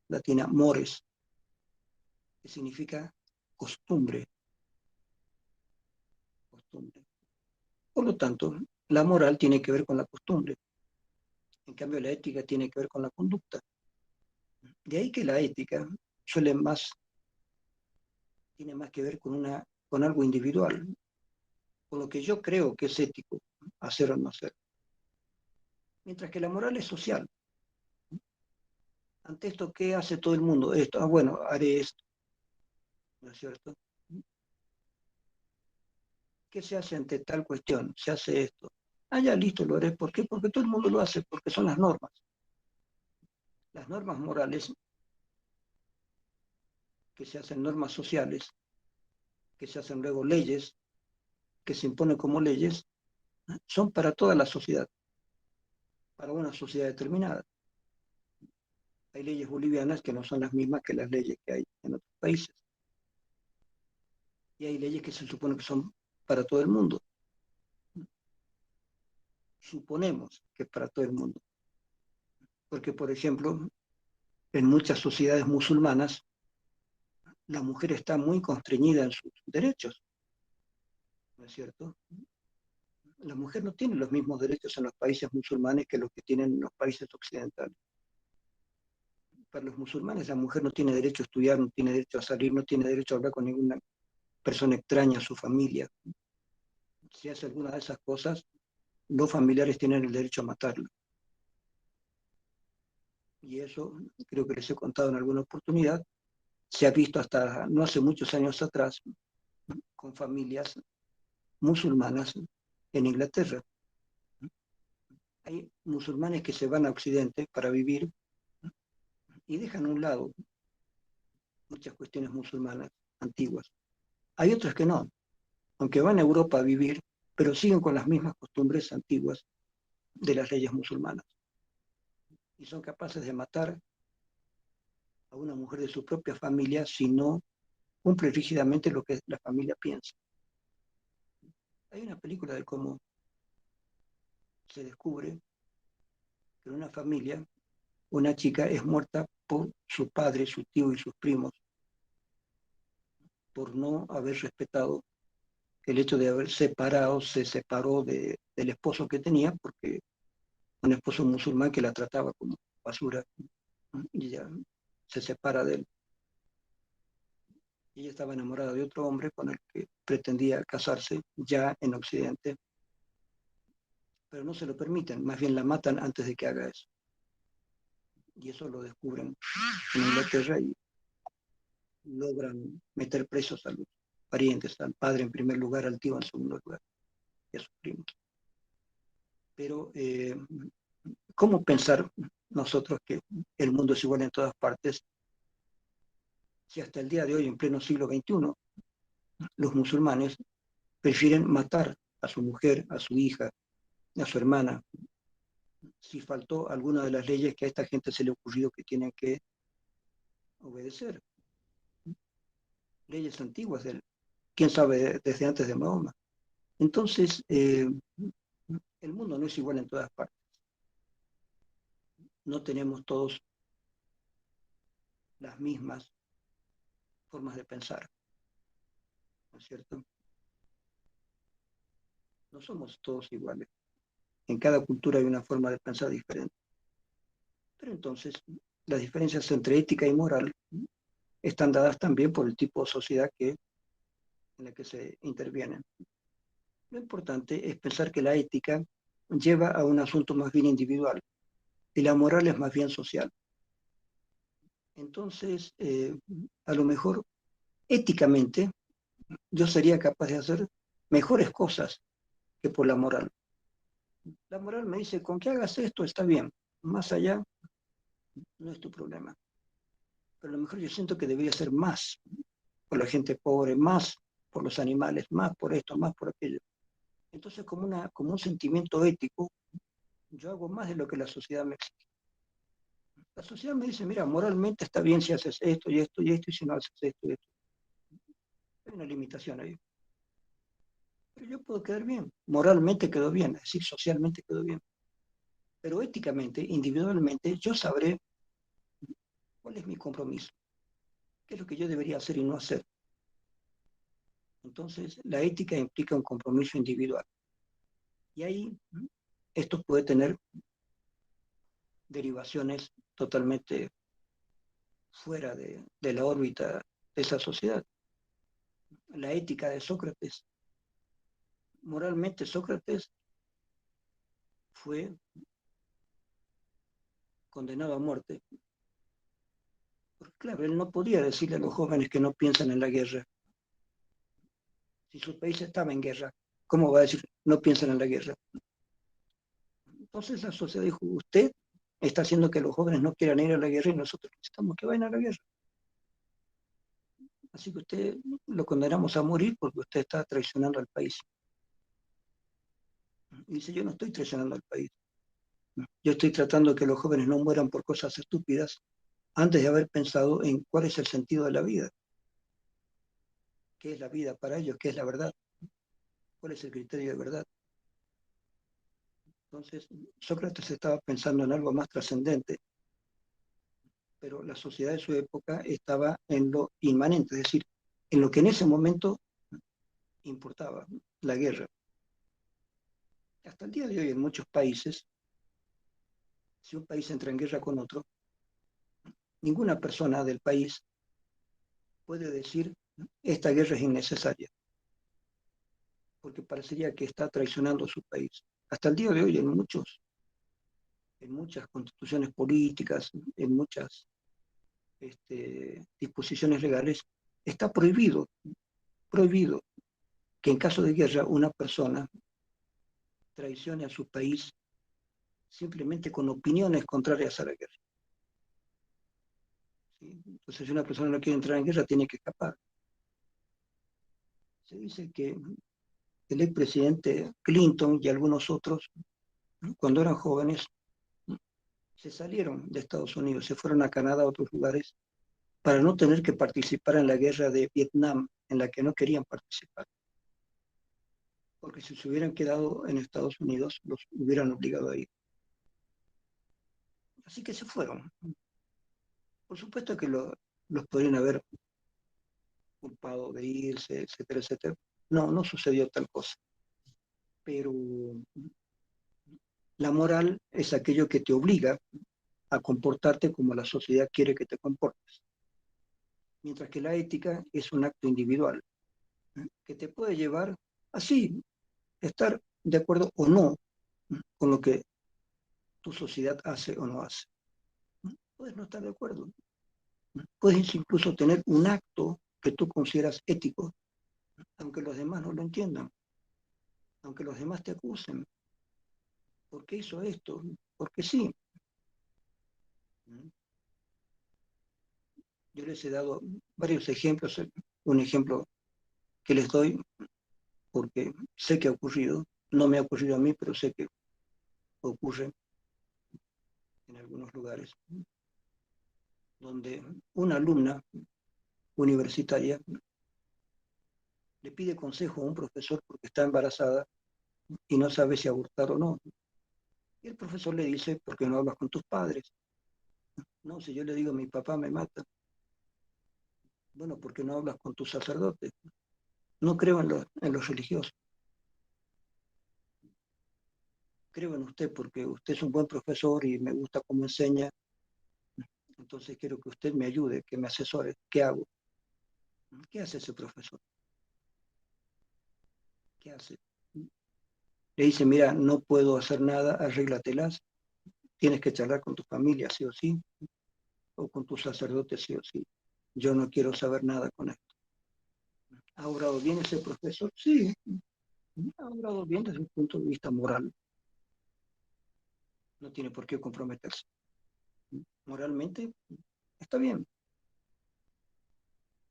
latina mores, que significa costumbre. Costumbre. Por lo tanto, la moral tiene que ver con la costumbre. En cambio, la ética tiene que ver con la conducta. De ahí que la ética tiene más que ver con algo individual, con lo que yo creo que es ético, hacer o no hacer. Mientras que la moral es social. Ante esto, ¿qué hace todo el mundo? Esto, bueno, haré esto, ¿no es cierto? ¿Qué se hace ante tal cuestión? Se hace esto. Ah, ya, listo, lo haré. ¿Por qué? Porque todo el mundo lo hace, porque son las normas. Las normas morales, que se hacen normas sociales, que se hacen luego leyes, que se imponen como leyes, son para toda la sociedad, para una sociedad determinada. Hay leyes bolivianas que no son las mismas que las leyes que hay en otros países. Y hay leyes que se supone que son para todo el mundo. Suponemos que es para todo el mundo. Porque, por ejemplo, en muchas sociedades musulmanas, la mujer está muy constreñida en sus derechos, ¿no es cierto? La mujer no tiene los mismos derechos en los países musulmanes que los que tienen en los países occidentales. Para los musulmanes la mujer no tiene derecho a estudiar, no tiene derecho a salir, no tiene derecho a hablar con ninguna persona extraña a su familia. Si hace alguna de esas cosas, los familiares tienen el derecho a matarla. Y eso, creo que les he contado en alguna oportunidad, se ha visto hasta no hace muchos años atrás con familias musulmanas en Inglaterra. Hay musulmanes que se van a Occidente para vivir y dejan a un lado muchas cuestiones musulmanas antiguas. Hay otros que no, aunque van a Europa a vivir, pero siguen con las mismas costumbres antiguas de las leyes musulmanas. Y son capaces de matar a una mujer de su propia familia si no cumple rígidamente lo que la familia piensa. Hay una película de cómo se descubre que en una familia una chica es muerta por su padre, su tío y sus primos por no haber respetado el hecho de haber se separó del esposo que tenía, porque un esposo musulmán que la trataba como basura, y ella se separa de él. Ella estaba enamorada de otro hombre con el que pretendía casarse ya en Occidente, pero no se lo permiten, más bien la matan antes de que haga eso. Y eso lo descubren en Inglaterra y logran meter presos a los parientes, al padre en primer lugar, al tío en segundo lugar y a sus primos. Pero, ¿cómo pensar nosotros que el mundo es igual en todas partes si hasta el día de hoy, en pleno siglo XXI, los musulmanes prefieren matar a su mujer, a su hija, a su hermana, si faltó alguna de las leyes que a esta gente se le ocurrió que tienen que obedecer? Leyes antiguas, quién sabe, desde antes de Mahoma. Entonces, el mundo no es igual en todas partes. No tenemos todos las mismas formas de pensar, ¿no es cierto? No somos todos iguales. En cada cultura hay una forma de pensar diferente. Pero entonces, las diferencias entre ética y moral están dadas también por el tipo de sociedad en la que se intervienen. Lo importante es pensar que la ética lleva a un asunto más bien individual y la moral es más bien social. Entonces, a lo mejor éticamente yo sería capaz de hacer mejores cosas que por la moral. La moral me dice, con que hagas esto está bien, más allá no es tu problema. Pero a lo mejor yo siento que debería ser más por la gente pobre, más por los animales, más por esto, más por aquello. Entonces, como un sentimiento ético, yo hago más de lo que la sociedad me exige. La sociedad me dice, mira, moralmente está bien si haces esto y esto y esto, y si no haces esto y esto. Hay una limitación ahí. Pero yo puedo quedar bien. Moralmente quedo bien, es decir, socialmente quedo bien. Pero éticamente, individualmente, yo sabré cuál es mi compromiso, qué es lo que yo debería hacer y no hacer. Entonces, la ética implica un compromiso individual. Y ahí esto puede tener derivaciones totalmente fuera de la órbita de esa sociedad. La ética de Sócrates. Moralmente, Sócrates fue condenado a muerte. Porque, claro, él no podía decirle a los jóvenes que no piensan en la guerra. Si su país estaba en guerra, ¿cómo va a decir no piensan en la guerra? Entonces la sociedad dijo, usted está haciendo que los jóvenes no quieran ir a la guerra y nosotros necesitamos que vayan a la guerra. Así que usted lo condenamos a morir porque usted está traicionando al país. Y dice, yo no estoy traicionando al país. Yo estoy tratando de que los jóvenes no mueran por cosas estúpidas antes de haber pensado en cuál es el sentido de la vida. ¿Qué es la vida para ellos? ¿Qué es la verdad? ¿Cuál es el criterio de verdad? Entonces, Sócrates estaba pensando en algo más trascendente, pero la sociedad de su época estaba en lo inmanente, es decir, en lo que en ese momento importaba, la guerra. Hasta el día de hoy en muchos países, si un país entra en guerra con otro, ninguna persona del país puede decir esta guerra es innecesaria, porque parecería que está traicionando a su país. Hasta el día de hoy en muchas constituciones políticas, en muchas disposiciones legales, está prohibido que en caso de guerra una persona traicione a su país simplemente con opiniones contrarias a la guerra. ¿Sí? Entonces, si una persona no quiere entrar en guerra, tiene que escapar. Se dice que el expresidente Clinton y algunos otros, cuando eran jóvenes, se salieron de Estados Unidos, se fueron a Canadá, a otros lugares, para no tener que participar en la guerra de Vietnam, en la que no querían participar. Porque si se hubieran quedado en Estados Unidos, los hubieran obligado a ir. Así que se fueron. Por supuesto que los podrían haber culpado de irse, etcétera, etcétera. No, no sucedió tal cosa. Pero la moral es aquello que te obliga a comportarte como la sociedad quiere que te comportes. mientras que la ética es un acto individual, que te puede llevar así, estar de acuerdo o no con lo que tu sociedad hace o no hace. Puedes no estar de acuerdo. Puedes incluso tener un acto que tú consideras ético, aunque los demás no lo entiendan, aunque los demás te acusen. ¿Por qué hizo esto? Porque sí. Yo les he dado varios ejemplos. Un ejemplo que les doy, porque sé que ha ocurrido, no me ha ocurrido a mí, pero sé que ocurre en algunos lugares, donde una alumna universitaria le pide consejo a un profesor porque está embarazada y no sabe si abortar o no. Y el profesor le dice, ¿por qué no hablas con tus padres? No, si yo le digo, mi papá me mata. Bueno, ¿por qué no hablas con tus sacerdotes? No creo en los religiosos. Creo en usted porque usted es un buen profesor y me gusta cómo enseña. Entonces quiero que usted me ayude, que me asesore. ¿Qué hago? ¿Qué hace ese profesor? ¿Qué hace? Le dice, mira, no puedo hacer nada, arréglatelas. Tienes que charlar con tu familia, sí o sí, o con tus sacerdotes, sí o sí. Yo no quiero saber nada con esto. ¿Ha obrado bien ese profesor? Sí, ha obrado bien desde un punto de vista moral. No tiene por qué comprometerse. Moralmente está bien.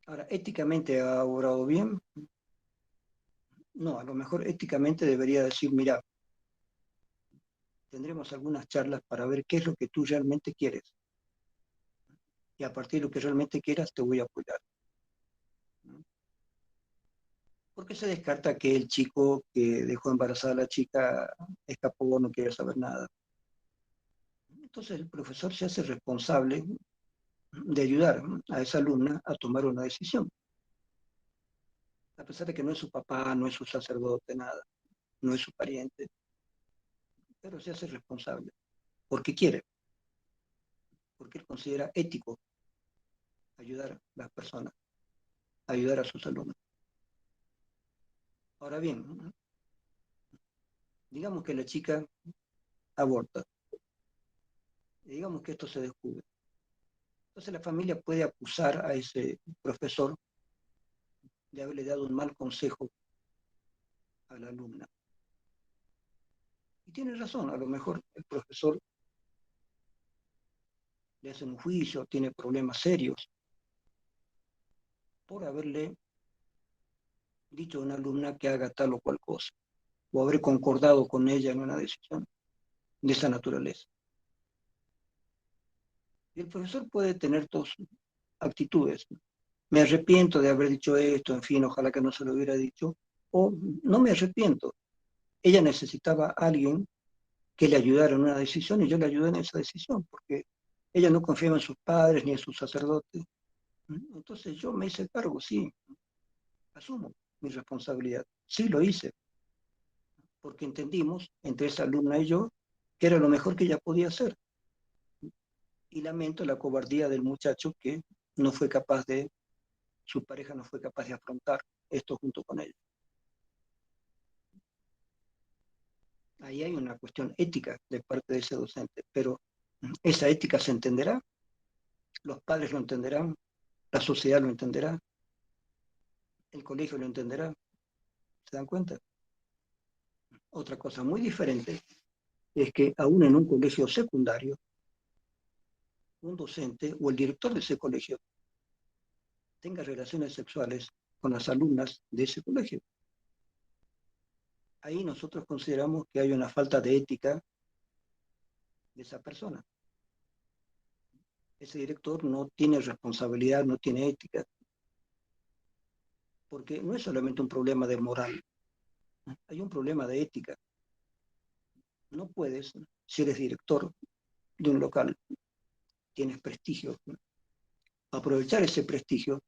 Ahora, éticamente ha obrado bien. No, a lo mejor éticamente debería decir, mira, tendremos algunas charlas para ver qué es lo que tú realmente quieres. Y a partir de lo que realmente quieras, te voy a apoyar. Porque se descarta que el chico que dejó embarazada a la chica escapó, no quiere saber nada. Entonces el profesor se hace responsable de ayudar a esa alumna a tomar una decisión, a pesar de que no es su papá, no es su sacerdote, nada, no es su pariente, pero se hace responsable, porque quiere, porque él considera ético ayudar a las personas, ayudar a sus alumnos. Ahora bien, digamos que la chica aborta, y digamos que esto se descubre. Entonces la familia puede acusar a ese profesor de haberle dado un mal consejo a la alumna. Y tiene razón, a lo mejor el profesor le hace un juicio, tiene problemas serios por haberle dicho a una alumna que haga tal o cual cosa, o haber concordado con ella en una decisión de esa naturaleza. Y el profesor puede tener dos actitudes. Me arrepiento de haber dicho esto, en fin, ojalá que no se lo hubiera dicho, o no me arrepiento. Ella necesitaba a alguien que le ayudara en una decisión y yo le ayudé en esa decisión, porque ella no confiaba en sus padres ni en sus sacerdotes. Entonces yo me hice cargo, sí, asumo mi responsabilidad. Sí lo hice, porque entendimos, entre esa alumna y yo, que era lo mejor que ella podía hacer. Y lamento la cobardía del muchacho que no fue capaz de, su pareja no fue capaz de afrontar esto junto con ella. Ahí hay una cuestión ética de parte de ese docente, pero esa ética se entenderá, los padres lo entenderán, la sociedad lo entenderá, el colegio lo entenderá, ¿se dan cuenta? Otra cosa muy diferente es que aún en un colegio secundario, un docente o el director de ese colegio tenga relaciones sexuales con las alumnas de ese colegio. Ahí nosotros consideramos que hay una falta de ética de esa persona. Ese director no tiene responsabilidad, no tiene ética, porque no es solamente un problema de moral, hay un problema de ética. No puedes, si eres director de un local, tienes prestigio, aprovechar ese prestigio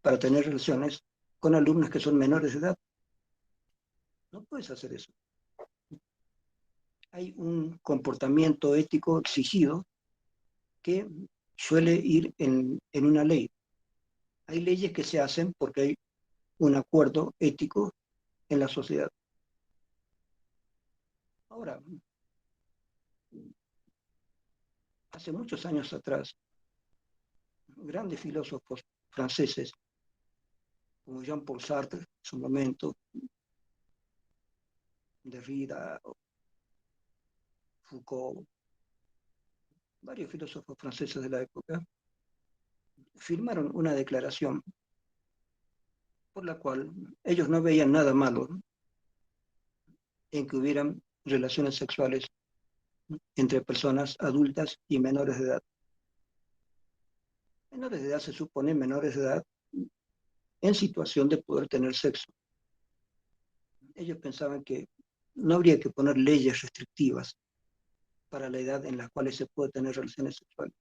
para tener relaciones con alumnas que son menores de edad. No puedes hacer eso. Hay un comportamiento ético exigido que suele ir en una ley. Hay leyes que se hacen porque hay un acuerdo ético en la sociedad. Ahora, hace muchos años atrás, grandes filósofos franceses, como Jean-Paul Sartre, en su momento, Derrida, Foucault, varios filósofos franceses de la época, firmaron una declaración por la cual ellos no veían nada malo, ¿no?, en que hubieran relaciones sexuales entre personas adultas y menores de edad. Menores de edad se supone menores de edad en situación de poder tener sexo. Ellos pensaban que no habría que poner leyes restrictivas para la edad en la cual se puede tener relaciones sexuales.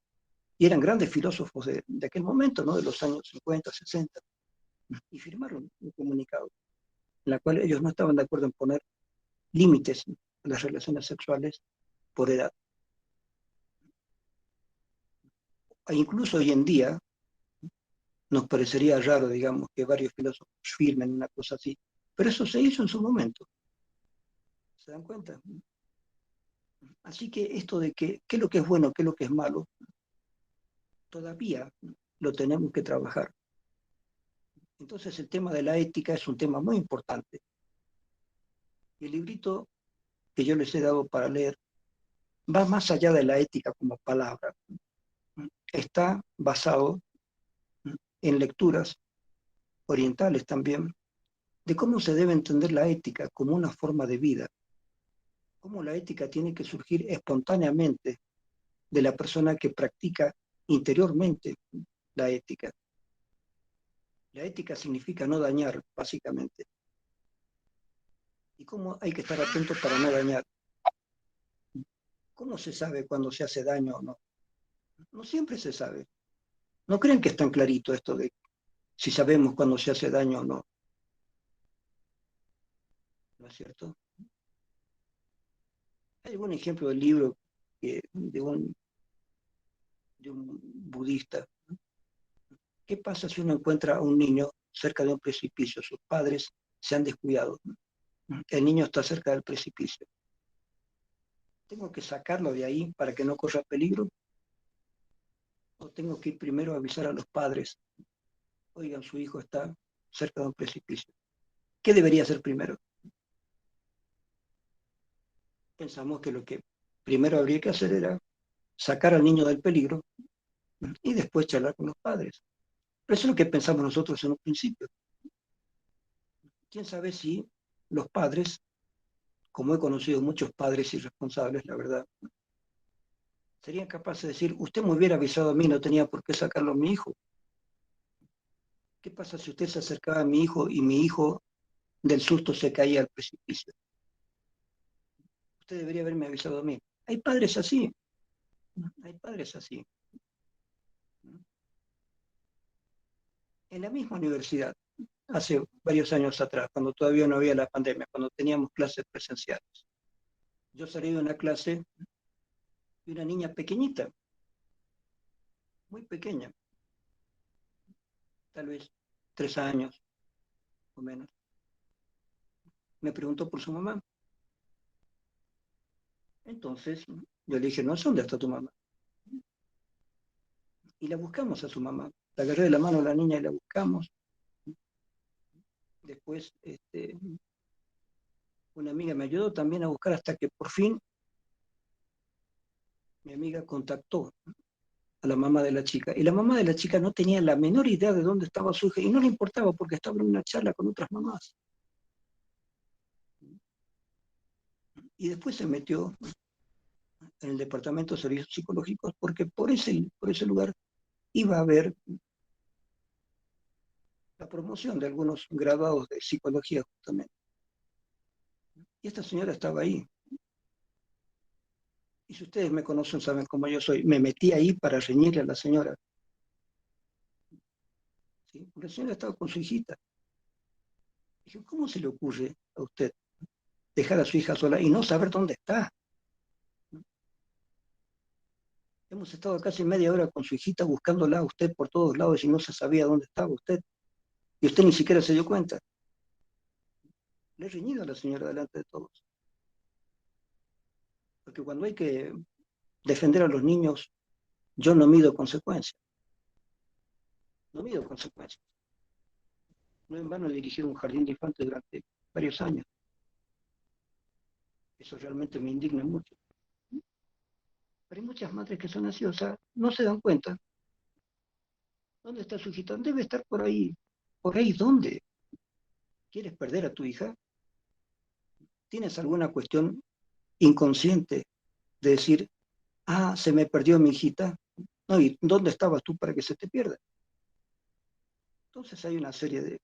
Y eran grandes filósofos de aquel momento, ¿no?, de los años 50, 60, y firmaron un comunicado en la cual ellos no estaban de acuerdo en poner límites a las relaciones sexuales por edad. E incluso hoy en día nos parecería raro, digamos, que varios filósofos firmen una cosa así, pero eso se hizo en su momento. ¿Se dan cuenta? Así que esto de qué es lo que es bueno, qué es lo que es malo, todavía lo tenemos que trabajar. Entonces el tema de la ética es un tema muy importante. Y el librito que yo les he dado para leer va más allá de la ética como palabra. Está basado en lecturas orientales también, de cómo se debe entender la ética como una forma de vida, cómo la ética tiene que surgir espontáneamente de la persona que practica interiormente la ética. La ética significa no dañar, básicamente. ¿Y cómo hay que estar atento para no dañar? ¿Cómo se sabe cuando se hace daño o no? No siempre se sabe. ¿No creen que es tan clarito esto de si sabemos cuando se hace daño o no? ¿No es cierto? Hay un ejemplo del libro de un budista. ¿Qué pasa si uno encuentra a un niño cerca de un precipicio? Sus padres se han descuidado. El niño está cerca del precipicio. ¿Tengo que sacarlo de ahí para que no corra peligro? ¿O tengo que ir primero a avisar a los padres? Oigan, su hijo está cerca de un precipicio. ¿Qué debería hacer primero? Pensamos que lo que primero habría que hacer era sacar al niño del peligro y después charlar con los padres. Pero eso es lo que pensamos nosotros en un principio. ¿Quién sabe si los padres, como he conocido muchos padres irresponsables, la verdad, serían capaces de decir, usted me hubiera avisado a mí, no tenía por qué sacarlo a mi hijo? ¿Qué pasa si usted se acercaba a mi hijo y mi hijo del susto se caía al precipicio? Usted debería haberme avisado a mí. Hay padres así, hay padres así. En la misma universidad, hace varios años atrás, cuando todavía no había la pandemia, cuando teníamos clases presenciales, yo salí de una clase de una niña pequeñita, muy pequeña, tal vez 3 años o menos. Me preguntó por su mamá. Entonces yo le dije, no sé dónde está tu mamá. Y la buscamos a su mamá. La agarré de la mano a la niña y la buscamos. Después una amiga me ayudó también a buscar hasta que por fin mi amiga contactó a la mamá de la chica. Y la mamá de la chica no tenía la menor idea de dónde estaba su hija y no le importaba porque estaba en una charla con otras mamás. Y después se metió en el departamento de servicios psicológicos porque por ese lugar iba a haber la promoción de algunos graduados de psicología justamente. Y esta señora estaba ahí. Y si ustedes me conocen, saben cómo yo soy. Me metí ahí para reñirle a la señora. ¿Sí? Porque la señora estaba con su hijita. Dije, ¿cómo se le ocurre a usted dejar a su hija sola y no saber dónde está? Hemos estado casi media hora con su hijita buscándola a usted por todos lados y no se sabía dónde estaba usted. Y usted ni siquiera se dio cuenta. Le he reñido a la señora delante de todos. Porque cuando hay que defender a los niños, yo no mido consecuencias. No mido consecuencias. No en vano he dirigido un jardín de infantes durante varios años. Eso realmente me indigna mucho. Pero hay muchas madres que son así, o sea, no se dan cuenta. ¿Dónde está su hijita? Debe estar por ahí. ¿Por ahí dónde? ¿Quieres perder a tu hija? ¿Tienes alguna cuestión inconsciente de decir, ah, se me perdió mi hijita? No, ¿y dónde estabas tú para que se te pierda? Entonces hay una serie de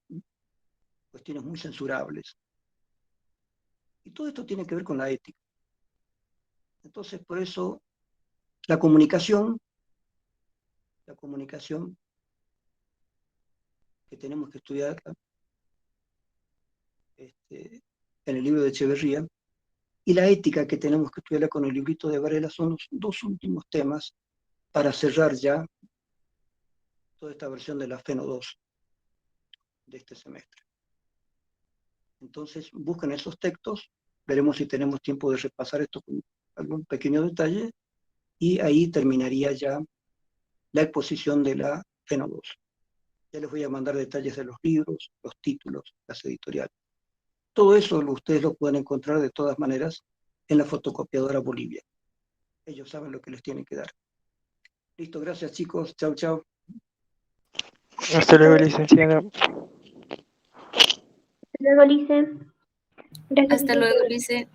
cuestiones muy censurables. Y todo esto tiene que ver con la ética. Entonces, por eso, la comunicación que tenemos que estudiar en el libro de Echeverría, y la ética que tenemos que estudiar con el librito de Varela son los dos últimos temas para cerrar ya toda esta versión de la FENO 2 de este semestre. Entonces, busquen esos textos, veremos si tenemos tiempo de repasar esto con algún pequeño detalle, y ahí terminaría ya la exposición de la FENO 2. Ya les voy a mandar detalles de los libros, los títulos, las editoriales. Todo eso ustedes lo pueden encontrar de todas maneras en la fotocopiadora Bolivia. Ellos saben lo que les tienen que dar. Listo, gracias chicos. Chau, chau. Hasta luego, licenciado. Hasta luego, Lice. Gracias, Hasta luego, Lice.